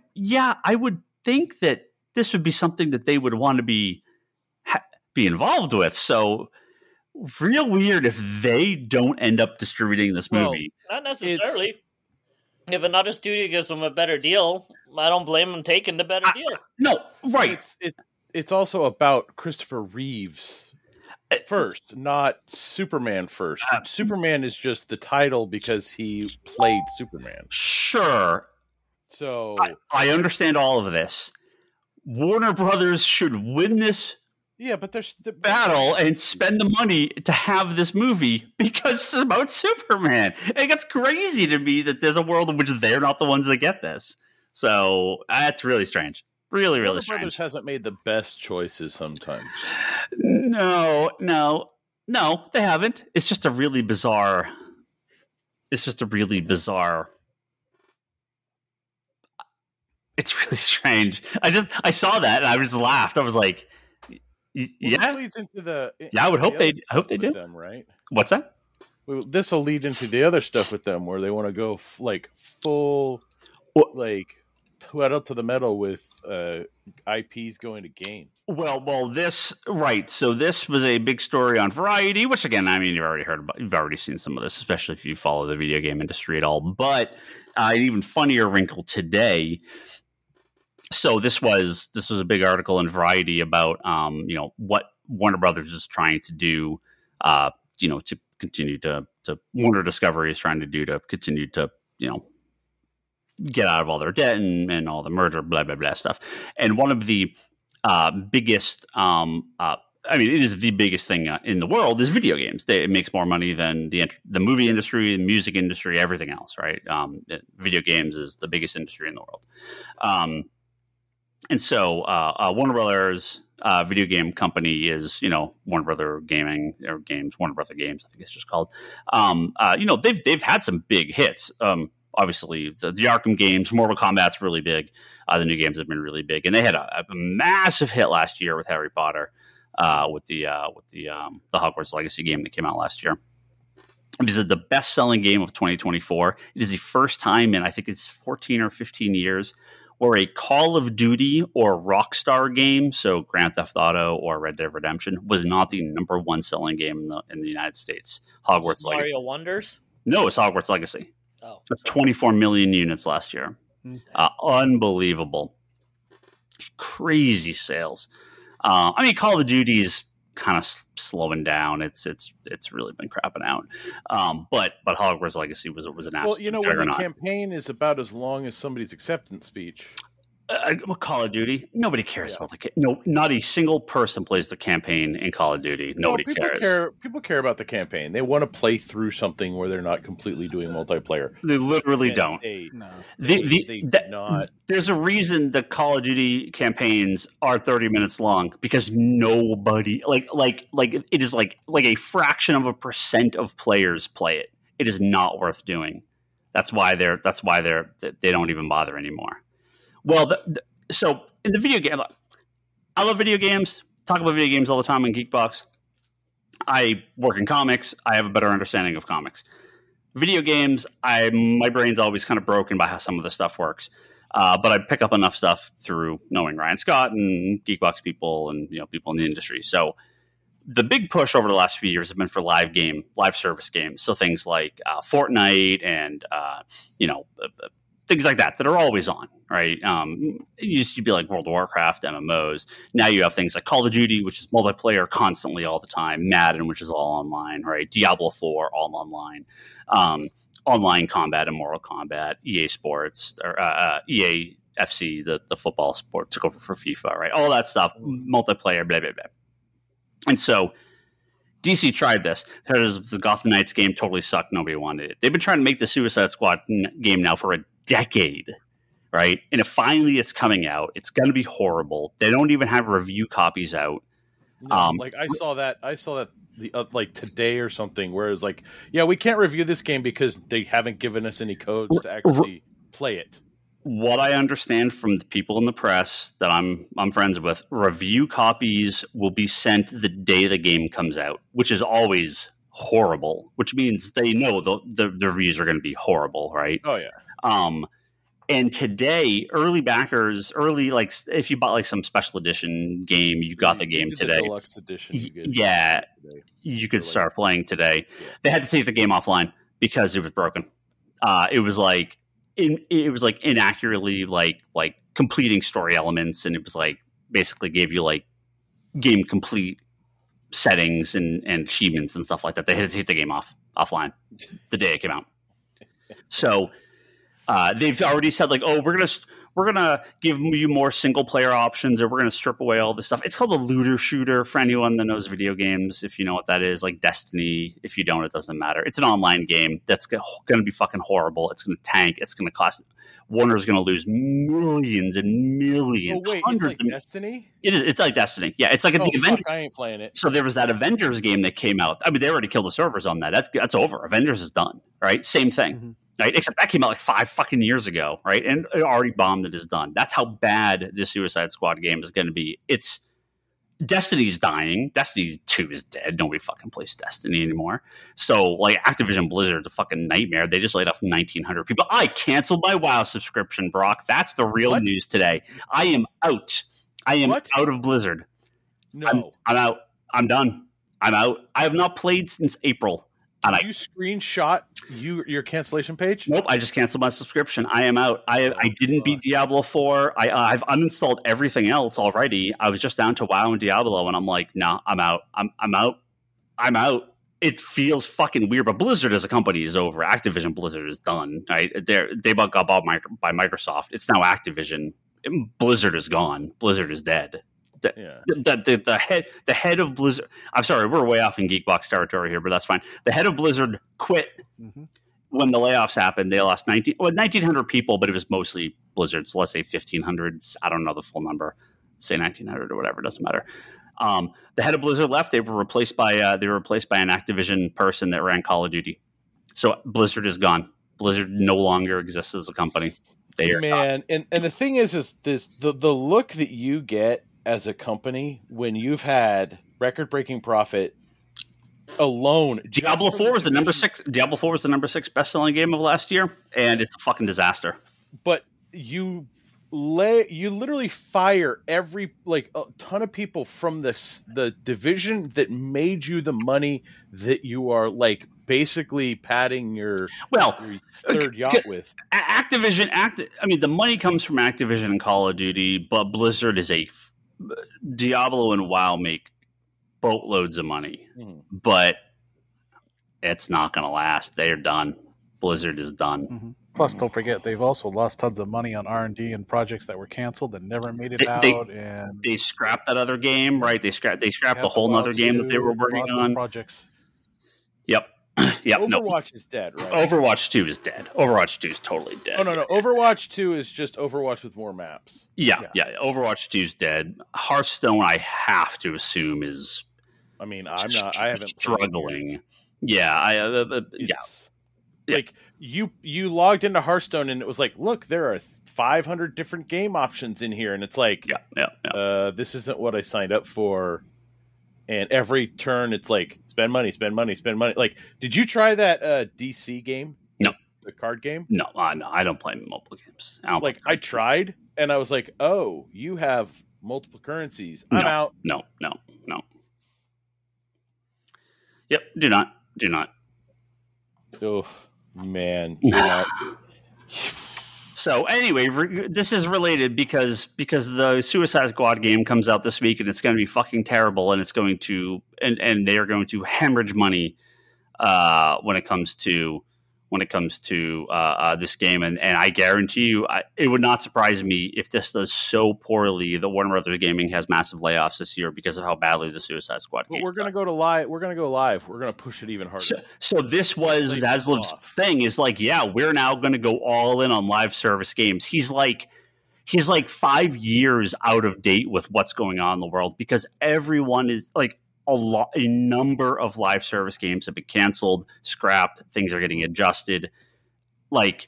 would think that this would be something that they would want to be involved with. So, real weird if they don't end up distributing this movie. Well, not necessarily. If another studio gives them a better deal, I don't blame them taking the better deal. No, right. It's also about Christopher Reeves first, not Superman first. Superman is just the title because he played Superman. Sure. So I understand all of this. Warner Brothers should win this Yeah, but there's the battle and spend the money to have this movie because it's about Superman. It gets crazy to me that there's a world in which they're not the ones that get this. So that's really strange. Really, really strange. Brothers hasn't made the best choices sometimes. No, they haven't. It's just a really bizarre. It's really strange. I saw that and I just laughed. I was like, yeah. This leads into the I hope they do. Them, right? What's that? Well, this will lead into the other stuff with them where they want to go full pedal to the metal with IPs going to games. Well, this right. So this was a big story on Variety, which again, I mean, you've already heard about. You've already seen some of this, especially if you follow the video game industry at all. But an even funnier wrinkle today. So this was a big article in Variety about what Warner Brothers is trying to do, to continue to Warner Discovery is trying to do to continue to get out of all their debt and all the merger blah blah blah stuff. And one of the biggest, it is the biggest thing in the world is video games. It makes more money than the movie industry, the music industry, everything else, right? Video games is the biggest industry in the world. And so Warner Brothers video game company is, Warner Brother Gaming or Games, Warner Brother Games, I think it's just called. They've had some big hits. Obviously, the Arkham games, Mortal Kombat's really big. The new games have been really big, and they had a massive hit last year with Harry Potter, with the Hogwarts Legacy game that came out last year. It is the best-selling game of 2024. It is the first time in I think it's 14 or 15 years where a Call of Duty or Rockstar game, so Grand Theft Auto or Red Dead Redemption, was not the number one selling game in the United States. Hogwarts Legacy. Mario Wonders? No, it's Hogwarts Legacy. Oh, 24 million units last year. Unbelievable. Crazy sales. Call of Duty's kind of slowing down. It's really been crapping out. But Hogwarts Legacy was an absolute when juggernaut. the campaign is about as long as somebody's acceptance speech. Call of Duty, nobody cares about the no, not a single person plays the campaign in Call of Duty. Nobody cares. People care about the campaign. They want to play through something where they're not completely doing multiplayer. They literally don't. They not. There's a reason the Call of Duty campaigns are 30 minutes long because nobody like it is like a fraction of a percent of players play it. It is not worth doing. That's why they don't even bother anymore. Well, so in the video game, I love video games. Talk about video games all the time on Geekbox. I work in comics. I have a better understanding of comics. Video games, my brain's always kind of broken by how some of the stuff works. But I pick up enough stuff through knowing Ryan Scott and Geekbox people and people in the industry. So the big push over the last few years has been for live service games. So things like Fortnite and things like that are always on, right? It used to be like World of Warcraft, MMOs. Now you have things like Call of Duty, which is multiplayer constantly all the time. Madden, which is all online, right? Diablo 4, all online. Online combat and Mortal Kombat. EA Sports, or EA FC, the football sport, took over for FIFA, right? All that stuff, multiplayer, blah, blah, blah. And so DC tried this. The Gotham Knights game totally sucked. Nobody wanted it. They've been trying to make the Suicide Squad game now for a decade, right? And if finally it's coming out, it's going to be horrible. They don't even have review copies out. I saw that the today or something, where it's like, yeah, we can't review this game because they haven't given us any codes to actually play it. What I understand from the people in the press that I'm friends with, review copies will be sent the day the game comes out, which is always horrible, which means they know the reviews are going to be horrible, right? Oh, yeah. And today, early backers, if you bought some special edition game, you got the game today. The deluxe edition. You could start playing today. Yeah. They had to take the game offline because it was broken. It was inaccurately completing story elements, and it was basically gave you game complete settings and achievements and stuff like that. They had to take the game offline the day it came out. So they've already said we're we're gonna give you more single player options, or we're gonna strip away all this stuff. It's called a looter shooter for anyone that knows video games. If you know what that is, like Destiny. If you don't, it doesn't matter. It's an online game that's gonna be fucking horrible. It's gonna tank. It's gonna cost. Warner's going to lose millions and millions. Oh wait, it's like Destiny? It is. It's like Destiny. Yeah, it's like the Avengers. I ain't playing it. So there was that Avengers game that came out. I mean, they already killed the servers on that. That's over. Avengers is done. Right? Same thing. Right? Except that came out like 5 fucking years ago. Right? And it already bombed. It is done. That's how bad the Suicide Squad game is going to be. It's Destiny's dying. Destiny 2 is dead. Nobody fucking plays Destiny anymore. So, like, Activision Blizzard's a fucking nightmare. They just laid off 1,900 people. I canceled my WoW subscription, Brock. That's the real news today. I am out. I am out of Blizzard. No. I'm out. I'm done. I'm out. I have not played since April. Did you screenshot your cancellation page? Nope, I just canceled my subscription. I am out. I didn't beat Diablo 4. I've uninstalled everything else already. I was just down to WoW and Diablo, and I'm like, no, I'm out. I'm out. I'm out. It feels fucking weird, but Blizzard as a company is over. Activision Blizzard is done. Right? They got bought by Microsoft. It's now Activision. Blizzard is gone. Blizzard is dead. The head of Blizzard. I'm sorry, we're way off in Geekbox territory here, but that's fine. The head of Blizzard quit when the layoffs happened. They lost 1,900 people, but it was mostly Blizzard. So let's say 1,500. I don't know the full number. Say 1,900 or whatever. Doesn't matter. The head of Blizzard left. They were replaced by an Activision person that ran Call of Duty. So Blizzard is gone. Blizzard no longer exists as a company. They are gone. And the thing is this the look that you get as a company when you've had record-breaking profit alone. Diablo 4 was the number 6. Diablo 4 was the number 6 best-selling game of last year, and it's a fucking disaster. But you literally fire a ton of people from the division that made you the money that you are like basically padding your third yacht with. Activision. I mean, the money comes from Activision and Call of Duty, but Blizzard is Diablo and WoW make boatloads of money, but it's not going to last. They're done. Blizzard is done. Plus, don't forget, they've also lost tons of money on R&D and projects that were canceled that never made it out. And they scrapped that other game, right? They scrapped a whole other game that they were working on. Projects. Yep. Yep. Overwatch is dead, right? Overwatch 2 is dead. Overwatch 2 is totally dead. Oh, no. Overwatch 2 is just Overwatch with more maps. Yeah. Overwatch 2 is dead. Hearthstone, I have to assume, is... I mean, I haven't struggling. Yeah. Like, you logged into Hearthstone and it was like, look, there are 500 different game options in here. And it's like, this isn't what I signed up for. And every turn, it's like, spend money. Like, did you try that DC game? No. The card game? No, I don't play mobile games. I tried, and I was like, oh, you have multiple currencies. I'm out. No. Yep, do not. Oh, man. Do not. So anyway, this is related because the Suicide Squad game comes out this week and it's going to be fucking terrible, and it's going to and they are going to hemorrhage money when it comes to this game, and I guarantee you, it would not surprise me if this does so poorly that Warner Brothers Gaming has massive layoffs this year because of how badly the Suicide Squad game. But we're going to go live. We're going to go live. We're going to push it even harder. So this was Zaslav's thing. Is like, we're now going to go all in on live service games. He's like 5 years out of date with what's going on in the world because everyone is like. A number of live service games have been canceled, scrapped. Things are getting adjusted. Like,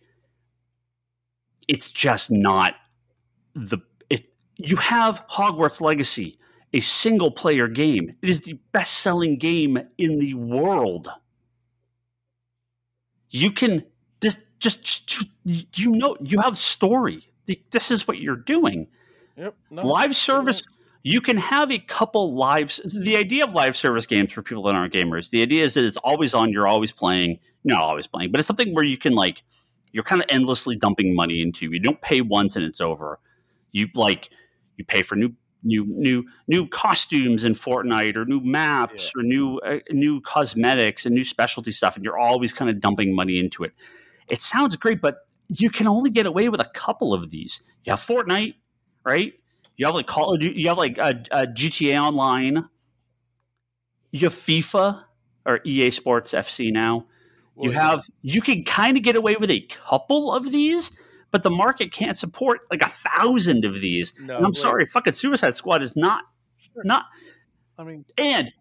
it's just not you have Hogwarts Legacy, a single player game. It is the best selling game in the world. You can you have story. This is what you're doing. Yep. Live service. You can have a couple lives. The idea of live service games for people that aren't gamers, the idea is that it's always on. You're always playing. Not always playing, but it's something where you can you're kind of endlessly dumping money into. You don't pay once and it's over. You pay for new costumes in Fortnite or new maps or new cosmetics and new specialty stuff, and you're always kind of dumping money into it. It sounds great, but you can only get away with a couple of these. You have Fortnite, right? You have like Call of Duty, you have like a GTA Online. You have FIFA or EA Sports FC now. You can kind of get away with a couple of these, but the market can't support like 1,000 of these. No, and I'm sorry, fucking Suicide Squad is not. I mean, and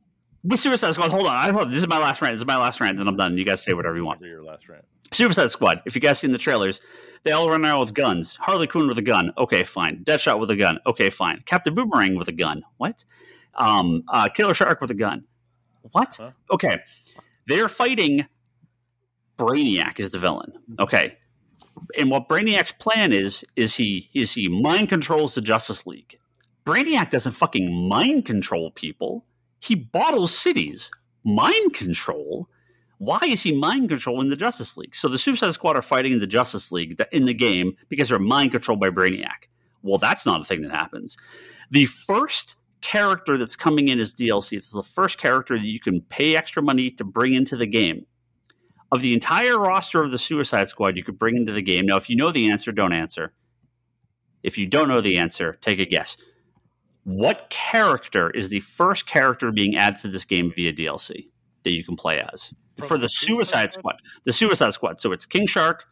with Suicide Squad, hold on. This is my last rant. And I'm done. You guys say whatever you want. Your last rant. Suicide Squad. If you guys seen the trailers, they all run around with guns. Harley Quinn with a gun. Okay, fine. Deadshot with a gun. Okay, fine. Captain Boomerang with a gun. What? Killer Shark with a gun. What? Huh? Okay. They're fighting Brainiac as the villain. Okay. And what Brainiac's plan is he mind controls the Justice League. Brainiac doesn't fucking mind control people. He bottles cities. Mind control? Why is he mind controlling the Justice League? So the Suicide Squad are fighting in the Justice League in the game because they're mind controlled by Brainiac. Well, that's not a thing that happens. The first character that's coming in as DLC, this is the first character that you can pay extra money to bring into the game. Of the entire roster of the Suicide Squad you could bring into the game. Now, if you know the answer, don't answer. If you don't know the answer, take a guess. What character is the first character being added to this game via DLC that you can play as? For the Suicide Squad. The Suicide Squad. So it's King Shark,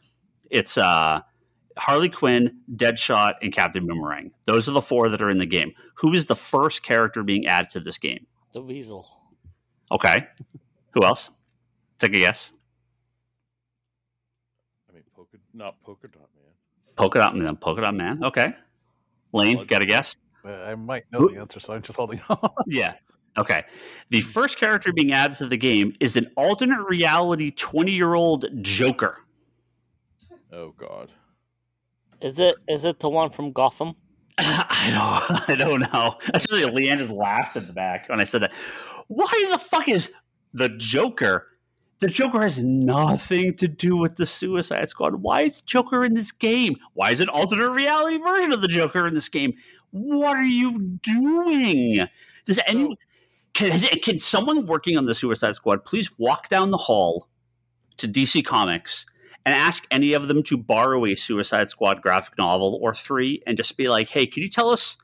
it's Harley Quinn, Deadshot, and Captain Boomerang. Those are the four that are in the game. Who is the first character being added to this game? The Weasel. Okay. Who else? Take a guess. I mean, Polka Dot Man. Polka Dot Man. Okay. Lane, got a guess? I might know the answer, so I'm just holding on. Yeah. Okay. The first character being added to the game is an alternate reality 20-year-old Joker. Oh, God. Is it the one from Gotham? I don't know. Actually, Leanne just laughed at the back when I said that. Why the fuck is the Joker? The Joker has nothing to do with the Suicide Squad. Why is the Joker in this game? Why is an alternate reality version of the Joker in this game? What are you doing? Does anyone... Can someone working on the Suicide Squad please walk down the hall to DC Comics and ask any of them to borrow a Suicide Squad graphic novel or 3 and just be like, hey, can you tell us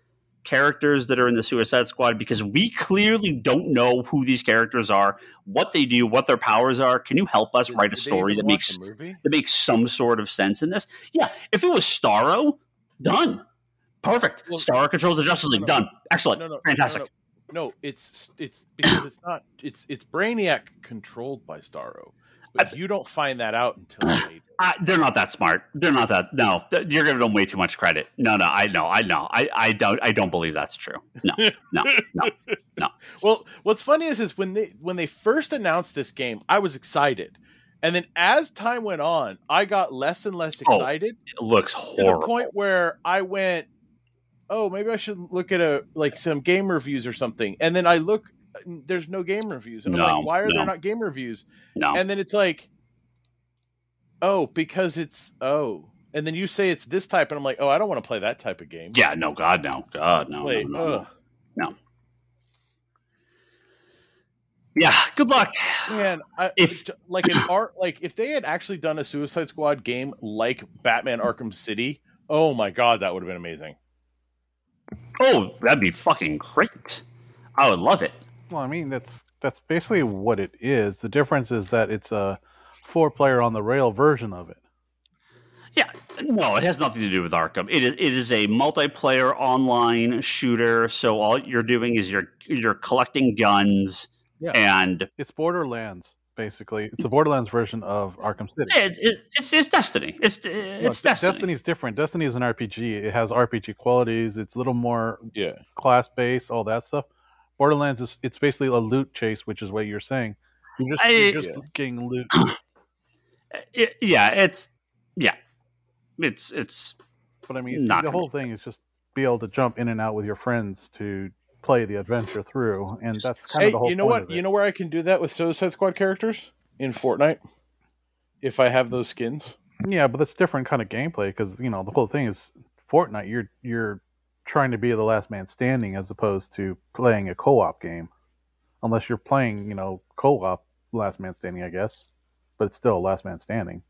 characters that are in the Suicide Squad? Because we clearly don't know who these characters are, what they do, what their powers are. Can you help us write a story that makes some sort of sense in this? Yeah, if it was Starro, done. Perfect. Well, Starro controls the Justice League. Done. Excellent. Fantastic. No, it's because it's Brainiac controlled by Starro, but you don't find that out until later. They're not that smart. They're not that. No, you're giving them way too much credit. No, I know. I don't believe that's true. No. Well, what's funny is when they first announced this game, I was excited, and then as time went on, I got less and less excited. It looks horrible. To the point where I went, oh, maybe I should look at some game reviews or something. And then I look, there's no game reviews. And I'm like, why are there not game reviews? No. And then it's like, oh, because and then you say it's this type, and I'm like, oh, I don't want to play that type of game. Yeah, no, God, no. Wait, no. Yeah, good luck. Man, if they had actually done a Suicide Squad game like Batman Arkham City, oh my God, that would have been amazing. Oh, that'd be fucking great. I would love it. Well, I mean, that's basically what it is. The difference is that it's a 4-player on the rail version of it. Yeah, no, it has nothing to do with Arkham. It is a multiplayer online shooter. So all you're doing is you're collecting guns, and it's Borderlands. Basically, it's a Borderlands version of Arkham City. It's Destiny. It's Destiny. Destiny's different. Destiny is an RPG. It has RPG qualities. It's a little more class based, all that stuff. Borderlands it's basically a loot chase, which is what you're saying. You're just getting loot. It's. But I mean, the whole thing is just be able to jump in and out with your friends to play the adventure through, and that's kind of the whole point. You know what? You know where I can do that with Suicide Squad characters in Fortnite, if I have those skins. Yeah, but that's different kind of gameplay because the whole thing is Fortnite. You're trying to be the last man standing as opposed to playing a co-op game, unless you're playing co-op last man standing, I guess, but it's still last man standing.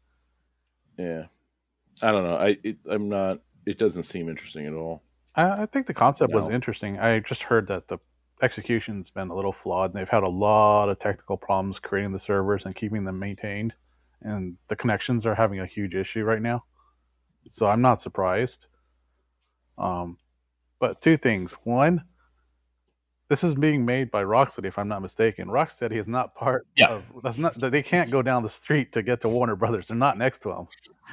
Yeah. I don't know. I'm not. It doesn't seem interesting at all. I think the concept was interesting. I just heard that the execution's been a little flawed, and they've had a lot of technical problems creating the servers and keeping them maintained, and the connections are having a huge issue right now. So I'm not surprised. But two things. One, this is being made by Rocksteady, if I'm not mistaken. Rocksteady is not part of. That's not. They can't go down the street to get to Warner Brothers. They're not next to them.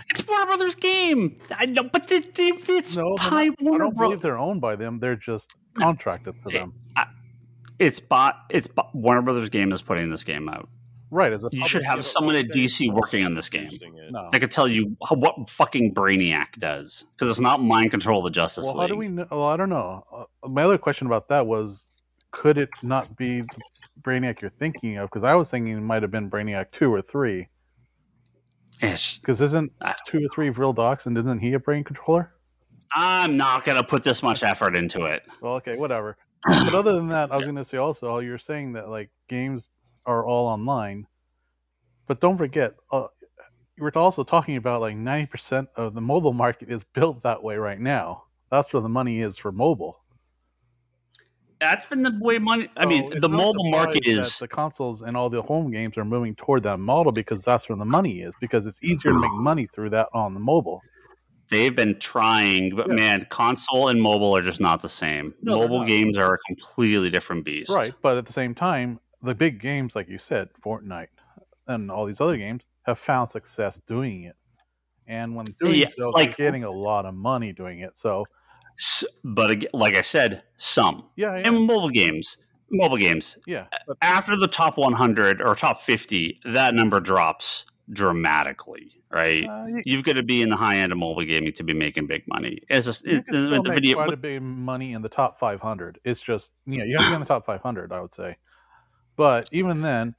It's Warner Brothers' game. I know, but it's no. I don't believe they're owned by them. They're just contracted to them. It's Warner Brothers' game is putting this game out. Right. You should have someone at DC working on this game. No. They could tell you what fucking Brainiac does, because it's not mind control of the Justice League. How do we know? Well, I don't know. My other question about that was, could it not be the Brainiac you're thinking of? Because I was thinking it might have been Brainiac 2 or 3. Because isn't 2 or 3 Real Docs, and isn't he a brain controller? I'm not going to put this much effort into it. Well, okay, whatever. But other than that, I was going to say also, you're saying that like games are all online, but don't forget, we're also talking about like 90% of the mobile market is built that way right now. That's where the money is for mobile. That's been the way money. I mean, the mobile market is the consoles and all the home games are moving toward that model because that's where the money is. Because it's easier to make money through that on the mobile. They've been trying, but man, console and mobile are just not the same. No, mobile games are a completely different beast. Right, but at the same time, the big games, like you said, Fortnite and all these other games, have found success doing it. And when doing so, they're getting a lot of money doing it. But like I said, some. Yeah. And mobile games. Yeah. After the top 100 or top 50, that number drops dramatically, right? You've got to be in the high end of mobile gaming to be making big money. It's just quite a big money in the top 500. It's just you have to be in the top 500, I would say. But even then,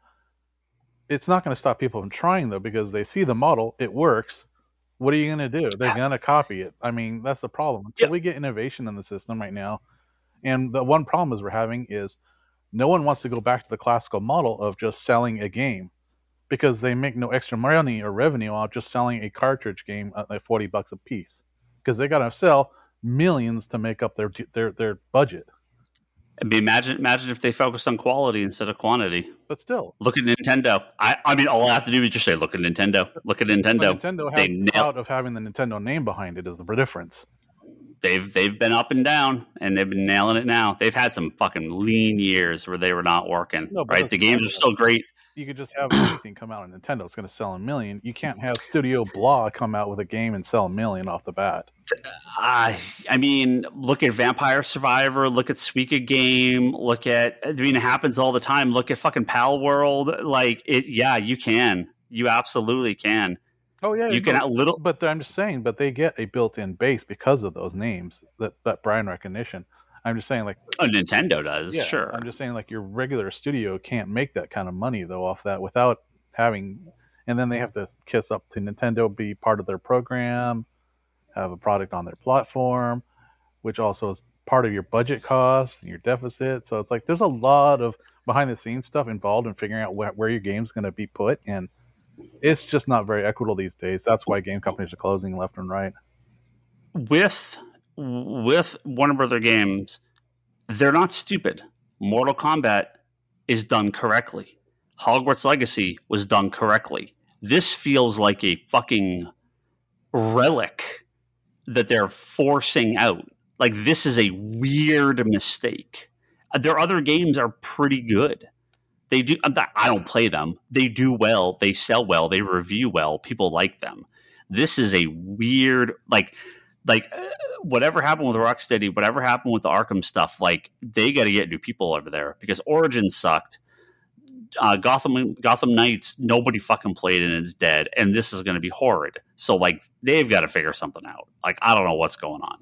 it's not going to stop people from trying though, because they see the model, it works. What are you going to do? They're going to copy it. I mean, that's the problem. Until we get innovation in the system right now, and the one problem is we're having is no one wants to go back to the classical model of just selling a game, because they make no extra money or revenue out just selling a cartridge game at like $40 a piece, because they got to sell millions to make up their budget. Imagine if they focused on quality instead of quantity. But still, look at Nintendo. I mean, all I have to do is just say, "Look at Nintendo. Look at Nintendo." Nintendo has the clout of having the Nintendo name behind it is the difference. They've been up and down, and they've been nailing it now. They've had some fucking lean years where they were not working. Right, the games are still great. You could just have anything come out on Nintendo. It's going to sell 1 million. You can't have Studio Blah come out with a game and sell 1 million off the bat. I mean, look at Vampire Survivor. Look at Suika Game. It happens all the time. Look at fucking Pal World. Like it. Yeah, you can. You absolutely can. Oh yeah, you can. But I'm just saying. But they get a built-in base because of those names, that brand recognition. I'm just saying, like Nintendo does, sure. I'm just saying, like your regular studio can't make that kind of money though off that without having, and then they have to kiss up to Nintendo, be part of their program, have a product on their platform, which also is part of your budget cost and your deficit. So it's like there's a lot of behind the scenes stuff involved in figuring out where your game's going to be put, and it's just not very equitable these days. That's why game companies are closing left and right. With Warner Brother games, they're not stupid. Mortal Kombat is done correctly. Hogwarts Legacy was done correctly. This feels like a fucking relic that they're forcing out. Like, this is a weird mistake. Their other games are pretty good. They do. I don't play them. They do well. They sell well. They review well. People like them. This is a weird, like whatever happened with Rocksteady, whatever happened with the Arkham stuff, like they got to get new people over there because Origins sucked. Gotham Knights, nobody fucking played and it's dead, and this is going to be horrid. So like they've got to figure something out. Like I don't know what's going on.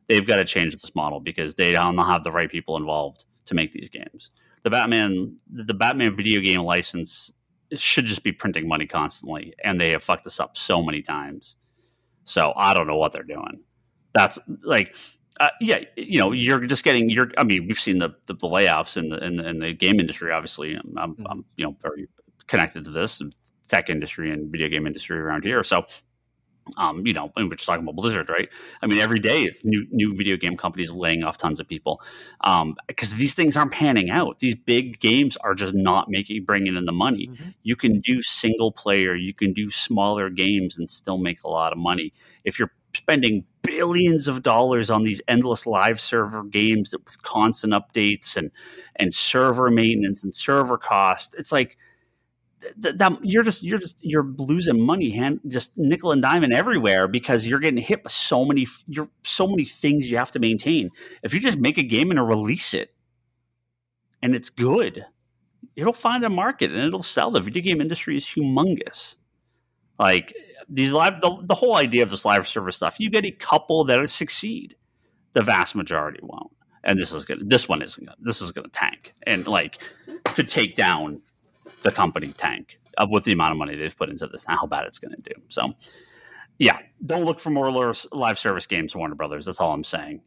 They've got to change this model because they don't have the right people involved to make these games. The Batman video game license should just be printing money constantly, and they have fucked this up so many times. So I don't know what they're doing. That's like, you're just getting I mean, we've seen the layoffs in the game industry. Obviously, I'm very connected to this tech industry and video game industry around here. So You know, and we're just talking about Blizzard, right? I mean, every day it's new video game companies laying off tons of people because these things aren't panning out. These big games are just not bringing in the money. Mm-hmm. You can do single player, you can do smaller games and still make a lot of money. If you're spending billions of dollars on these endless live server games with constant updates and server maintenance and server cost, it's like that you're losing money, just nickel and diamond everywhere because you're getting hit by so many things you have to maintain. If you just make a game and release it, and it's good, it'll find a market and it'll sell. The video game industry is humongous. Like these the whole idea of this live service stuff, you get a couple that succeed, the vast majority won't. And this is gonna tank and like could take down the company tank with the amount of money they've put into this and how bad it's going to do. So, yeah, don't look for more live service games, Warner Brothers. That's all I'm saying.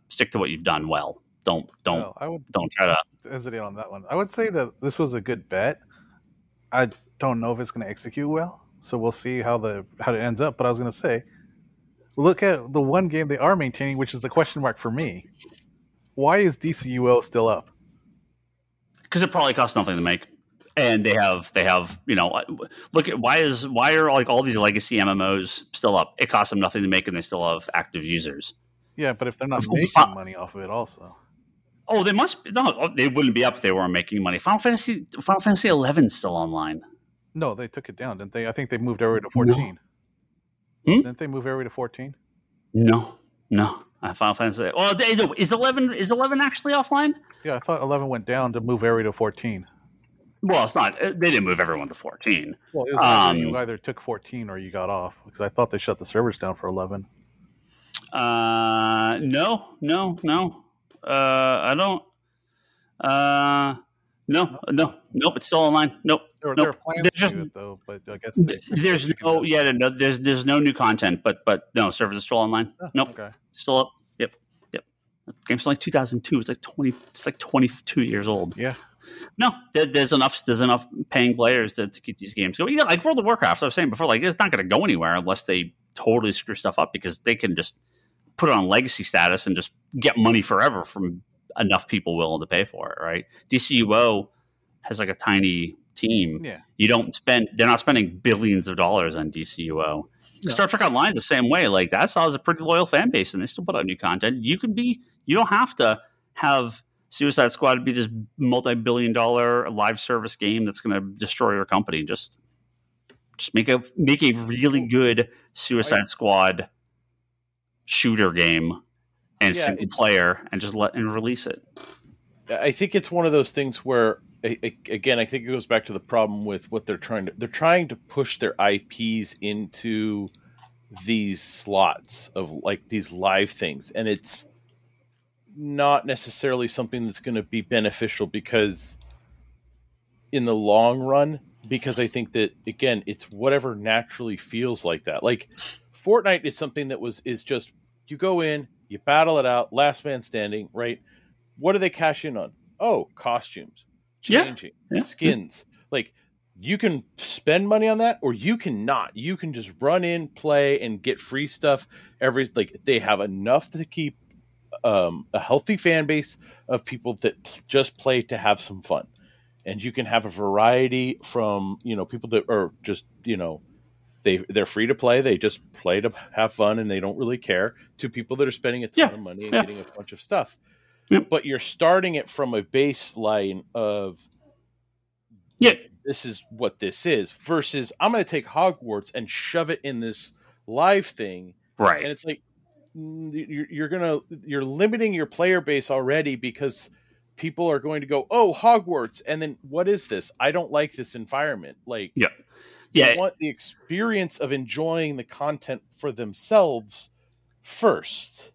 Stick to what you've done well. Don't try to hesitate on that one. I would say that this was a good bet. I don't know if it's going to execute well, so we'll see how it ends up. But I was going to say, look at the one game they are maintaining, which is the question mark for me. Why is DCUO still up? Because it probably costs nothing to make. And they have, you know, look at why are like all these legacy MMOs still up? It costs them nothing to make, and they still have active users. Yeah, but if they're not making money off of it, also. Oh, they must. No, they wouldn't be up if they weren't making money. Final Fantasy 11 is still online. No, they took it down, didn't they? I think they moved everybody to 14. No. Didn't they move everybody to 14? No. Final Fantasy. Well, is 11 actually offline? Yeah, I thought 11 went down to move everybody to 14. Well, it's not. They didn't move everyone to 14. Well, it was you either took 14 or you got off because I thought they shut the servers down for 11. No. I don't. Nope. It's still online. Nope. There were plans to do it though, but I guess there's no new content, but no, servers are still online. Oh, nope. Okay. Still up. Yep. The game's like 2002. It's like 22 years old. Yeah. No, there's enough paying players to keep these games going. Yeah, like World of Warcraft, I was saying before, like it's not going to go anywhere unless they totally screw stuff up because they can just put it on legacy status and just get money forever from enough people willing to pay for it, right? DCUO has like a tiny team. Yeah. They're not spending billions of dollars on DCUO. No. Star Trek Online is the same way. Like that still has a pretty loyal fan base and they still put out new content. You don't have to have Suicide Squad to be this multi-billion-dollar live service game that's going to destroy your company. Just make a really good Suicide Squad shooter game and single player, and just release it. I think it's one of those things where, again, I think it goes back to the problem with what they're trying to push their IPs into these slots of like these live things, and it's not necessarily something that's going to be beneficial because in the long run, because I think that again, it's whatever naturally feels like that. Like Fortnite is something that is just, you go in, you battle it out, last man standing, right? What do they cash in on? Oh, costumes, changing, skins. Like you can spend money on that or you can not. You can just run in, play and get free stuff. They have enough to keep a healthy fan base of people that just play to have some fun, and you can have a variety from people that are just they're free to play, they just play to have fun and they don't really care, to people that are spending a ton of money and getting a bunch of stuff. But you're starting it from a baseline of this is what this is versus I'm going to take Hogwarts and shove it in this live thing, right? And it's like you're limiting your player base already because people are going to go, oh, Hogwarts, and then what is this? I don't like this environment. Like, they want the experience of enjoying the content for themselves first,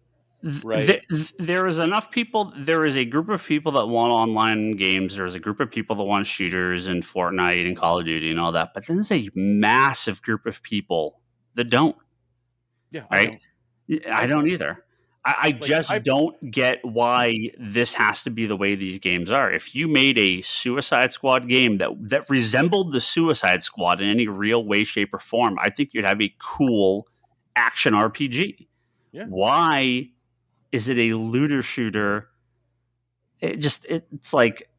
right? There is enough people. There is a group of people that want online games. There's a group of people that want shooters and Fortnite and Call of Duty and all that. But then there's a massive group of people that don't. Yeah, right. I don't either. I don't get why this has to be the way these games are. If you made a Suicide Squad game that resembled the Suicide Squad in any real way, shape, or form, I think you'd have a cool action RPG. Yeah. Why is it a looter shooter? It's like,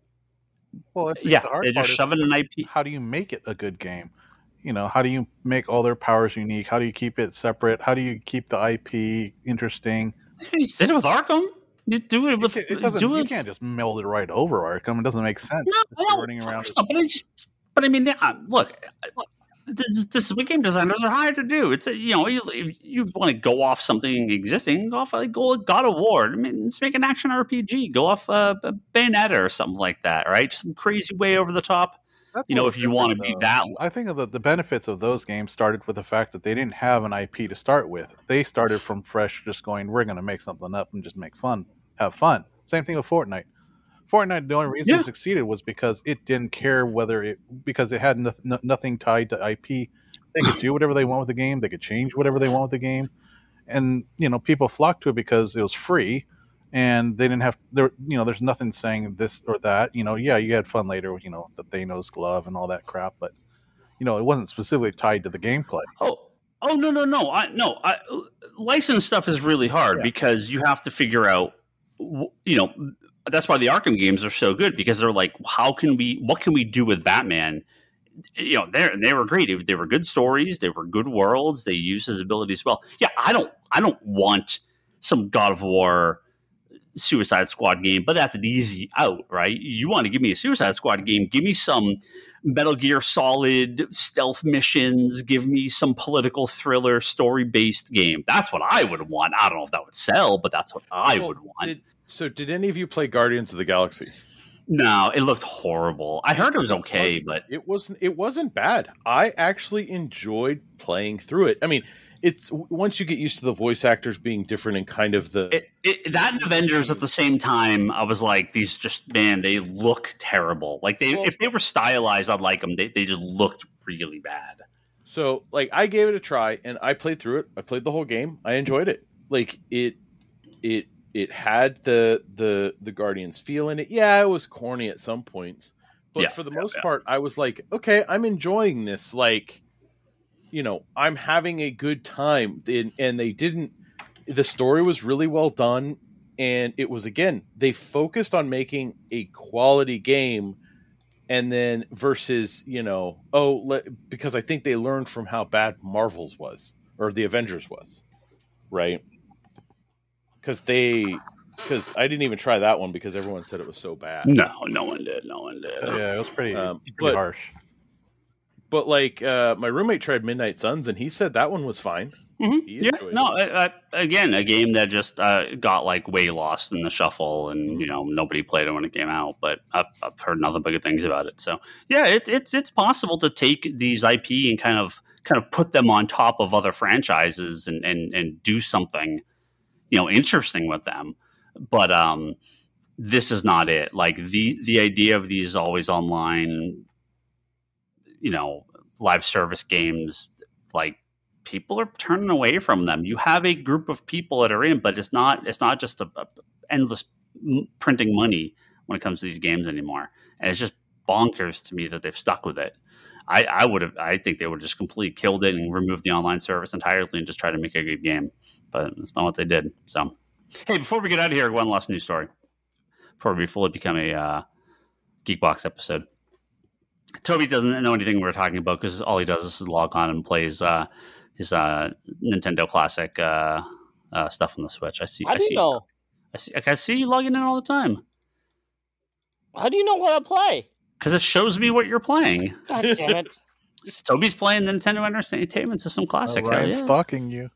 Well, they're just shoving an IP. How do you make it a good game? How do you make all their powers unique? How do you keep it separate? How do you keep the IP interesting? You did it with Arkham. You do it with. You can't just meld it right over Arkham. It doesn't make sense. No, running around. But I mean, look. This is what game designers are hired to do. It's you want to go off something existing, go off like God of War. I mean, let's make an action RPG. Go off Bayonetta or something like that, right? Just some crazy way over the top. That's if you want to be that. I think of the benefits of those games started with the fact that they didn't have an IP to start with. They started from fresh, just going, we're going to make something up and just have fun. Same thing with Fortnite. Fortnite, the only reason it succeeded was because it didn't care because it had nothing tied to IP. They could do whatever they want with the game. They could change whatever they want with the game. And, people flocked to it because it was free and they didn't have, there's nothing saying this or that. You had fun later with, the Thanos glove and all that crap, but, it wasn't specifically tied to the gameplay. Oh, no. Licensed stuff is really hard because you have to figure out, that's why the Arkham games are so good, because they're like, what can we do with Batman? They were great. They were good stories. They were good worlds. They used his abilities well. Yeah, I don't want some God of War Suicide Squad game, but that's an easy out, right? You want to give me a Suicide Squad game? Give me some Metal Gear Solid stealth missions. Give me some political thriller story-based game. That's what I would want. I don't know if that would sell, but that's what I would want. So did any of you play Guardians of the Galaxy? No, it looked horrible. I heard it was okay, but it wasn't bad. I actually enjoyed playing through it. I mean, it's once you get used to the voice actors being different and kind of that and Avengers at the same time, I was like, these they look terrible. Like if they were stylized, I'd like them. They just looked really bad. So like I gave it a try and I played through it. I played the whole game. I enjoyed it. Like it had the Guardians feel in it. Yeah, it was corny at some points. But for the most part, I was like, okay, I'm enjoying this. Like, I'm having a good time. And the story was really well done. And it was, again, they focused on making a quality game. And then versus, because I think they learned from how bad Marvel's was, or the Avengers was, right? Because I didn't even try that one because everyone said it was so bad. No one did. Yeah, it was pretty harsh. But like my roommate tried Midnight Suns and he said that one was fine. Mm-hmm. Again, a game that just got like way lost in the shuffle, and nobody played it when it came out. But I've heard nothing but good things about it. So yeah, it's possible to take these IP and kind of put them on top of other franchises and do something interesting with them. But this is not it. Like the idea of these always online, live service games, like people are turning away from them. You have a group of people that are in, but it's not just a endless printing money when it comes to these games anymore. And it's just bonkers to me that they've stuck with it. I think they would have just completely killed it and removed the online service entirely and just try to make a good game. But that's not what they did. So, hey, before we get out of here, one last news story. Before we fully become a Geekbox episode. Toby doesn't know anything we're talking about because all he does is log on and plays his Nintendo Classic stuff on the Switch. I see you logging in all the time. How do you know what I play? Because it shows me what you're playing. God damn it. Toby's playing the Nintendo Entertainment System Classic. Ryan's stalking you.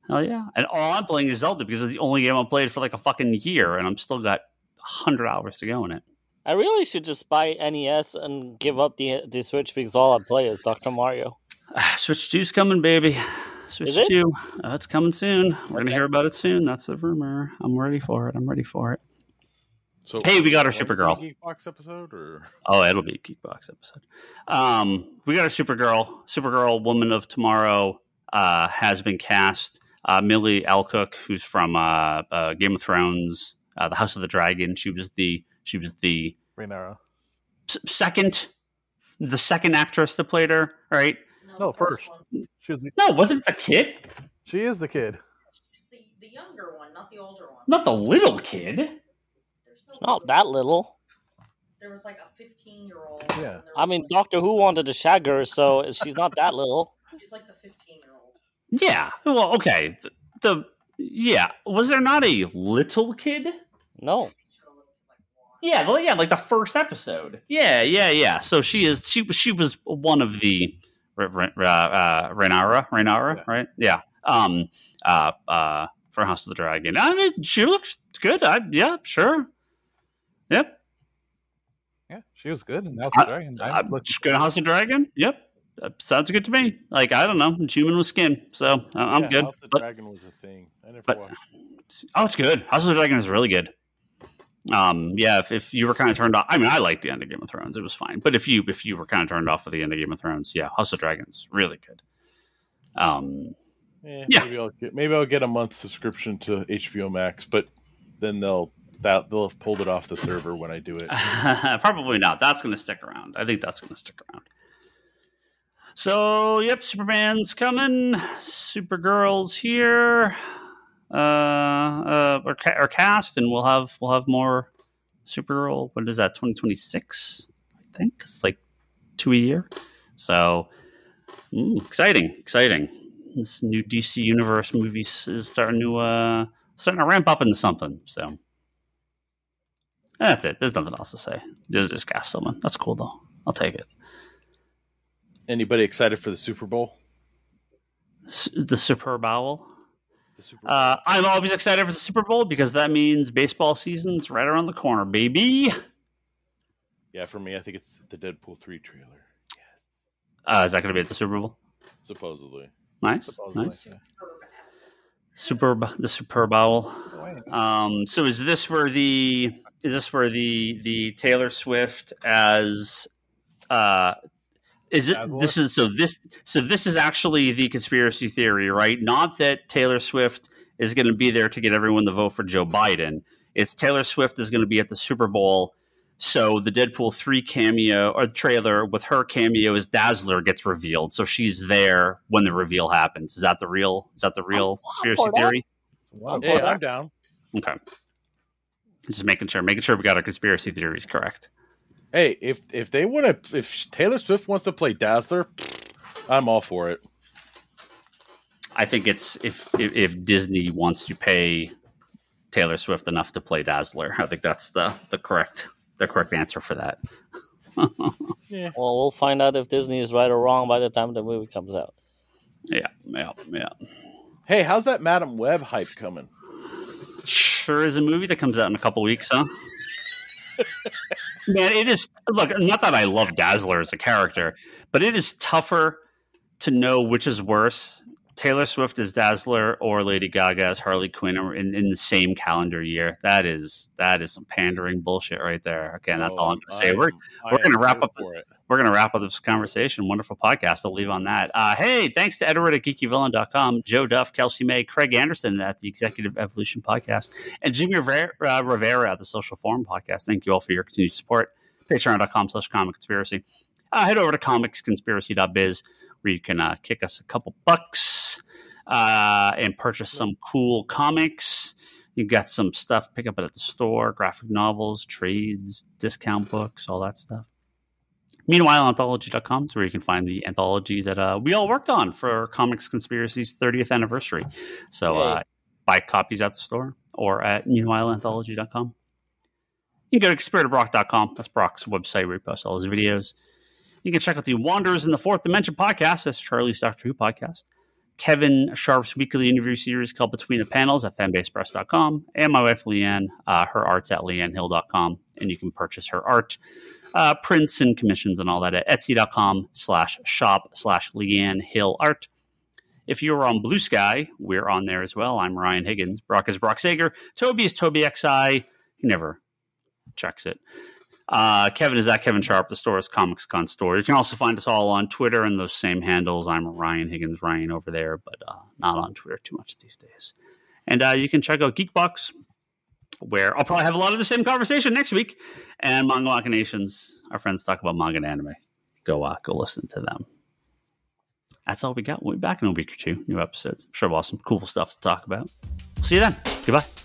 Hell yeah. And all I'm playing is Zelda because it's the only game I've played for like a fucking year, and I'm still got 100 hours to go in it. I really should just buy NES and give up the Switch because all I play is Dr. Mario. Switch 2's coming, baby. Switch 2. It's coming soon. We're going to hear about it soon. That's the rumor. I'm ready for it. So, hey, we got our Supergirl. Geekbox episode? Or? Oh, it'll be a Geekbox episode. We got our Supergirl. Supergirl, Woman of Tomorrow, has been cast. Millie Alcock, who's from Game of Thrones, The House of the Dragon. She was the Rhaenyra. second actress that played her, right? No, first. No, wasn't it the kid? She is the kid. She's the younger one, not the older one. Not the little kid. It's not that little. There was like a 15-year-old. Yeah. I mean, Doctor Who wanted to shag her, so she's not that little. She's like the 15-year-old. Yeah. Well, okay. Yeah. Was there not a little kid? No. Yeah. Well, yeah. Like the first episode. Yeah. So she was one of the Rhaenyra, Yeah. right? Yeah. For House of the Dragon. I mean, she looks good. Yeah. Sure. Yep. Yeah, she was good in House of the Dragon. Just good in House of the Dragon. Yep. Sounds good to me. Like, I don't know. It's human with skin. So I'm good. House of the Dragon was a thing. I never watched it. Oh, it's good. House of the Dragon is really good. Yeah, if you were kind of turned off, I mean, I liked the end of Game of Thrones. It was fine. But if you were kind of turned off with the end of Game of Thrones, yeah, House of the Dragon is really good. Yeah. Maybe I'll get a month subscription to HBO Max, but then they'll have pulled it off the server when I do it. Probably not. That's going to stick around. I think that's going to stick around. So, yep, Superman's coming. Supergirl's here. Are cast, and we'll have more Supergirl. What is that? 2026, I think. It's like 2 a year. So, exciting. This new DC Universe movie is starting to ramp up into something. So. That's it. There's nothing else to say. Just cast someone. That's cool, though. I'll take it. Anybody excited for the Super Bowl? The Super Bowl? I'm always excited for the Super Bowl because that means baseball season's right around the corner, baby. Yeah, for me, I think it's the Deadpool 3 trailer. Yes. Is that going to be at the Super Bowl? Supposedly. Nice. The Super Bowl. So is this where the Taylor Swift as this is actually the conspiracy theory, right? Not that Taylor Swift is going to be there to get everyone to vote for Joe Biden. It's Taylor Swift is going to be at the Super Bowl, so the Deadpool 3 cameo or trailer with her cameo as Dazzler gets revealed, so she's there when the reveal happens. Is that the real conspiracy theory? Yeah, I'm down. Okay. Just making sure we got our conspiracy theories correct. Hey, if Taylor Swift wants to play Dazzler, I'm all for it. I think it's if Disney wants to pay Taylor Swift enough to play Dazzler, I think that's the correct answer for that. Yeah. Well, we'll find out if Disney is right or wrong by the time the movie comes out. Yeah. Hey, how's that Madam Web hype coming? Sure is a movie that comes out in a couple weeks, huh? Man, it is. Look, not that I love Dazzler as a character, but it is tougher to know which is worse: Taylor Swift as Dazzler or Lady Gaga as Harley Quinn in the same calendar year. That is some pandering bullshit right there. Again, that's all I'm going to say. We're going to wrap up. We're going to wrap up this conversation. Wonderful podcast. I'll leave on that. Hey, thanks to Edward at geekyvillain.com, Joe Duff, Kelsey May, Craig Anderson at the Executive Evolution Podcast, and Jimmy Rivera at the Social Forum Podcast. Thank you all for your continued support. Patreon.com/comicconspiracy. Head over to comicsconspiracy.biz where you can kick us a couple bucks and purchase some cool comics. You've got some stuff, pick up it at the store, graphic novels, trades, discount books, all that stuff. Meanwhile, anthology.com is where you can find the anthology that we all worked on for Comics Conspiracy's 30th anniversary. So buy copies at the store or at meanwhileanthology.com. You can go to conspiratobrock.com. That's Brock's website where he posts all his videos. You can check out the Wanderers in the Fourth Dimension podcast. That's Charlie's Doctor Who podcast. Kevin Sharp's weekly interview series called Between the Panels at fanbasepress.com. And my wife, Leanne, her art's at leannehill.com. And you can purchase her art, prints and commissions and all that at etsy.com/shop/Leanne Hill Art. If you're on Blue Sky, we're on there as well. I'm Ryan Higgins. Brock is Brock Sager. Toby is Toby XI. He never checks it. Kevin is at Kevin Sharp. The store is Comics Con Store. You can also find us all on Twitter and those same handles. I'm Ryan Higgins, Ryan over there, but not on Twitter too much these days. And you can check out Geekbox, where I'll probably have a lot of the same conversation next week. And Manga Machinations, our friends talk about manga and anime. Go listen to them. that's all we got. We'll be back in a week or two. New episodes. I'm sure we'll have some cool stuff to talk about. See you then. Goodbye.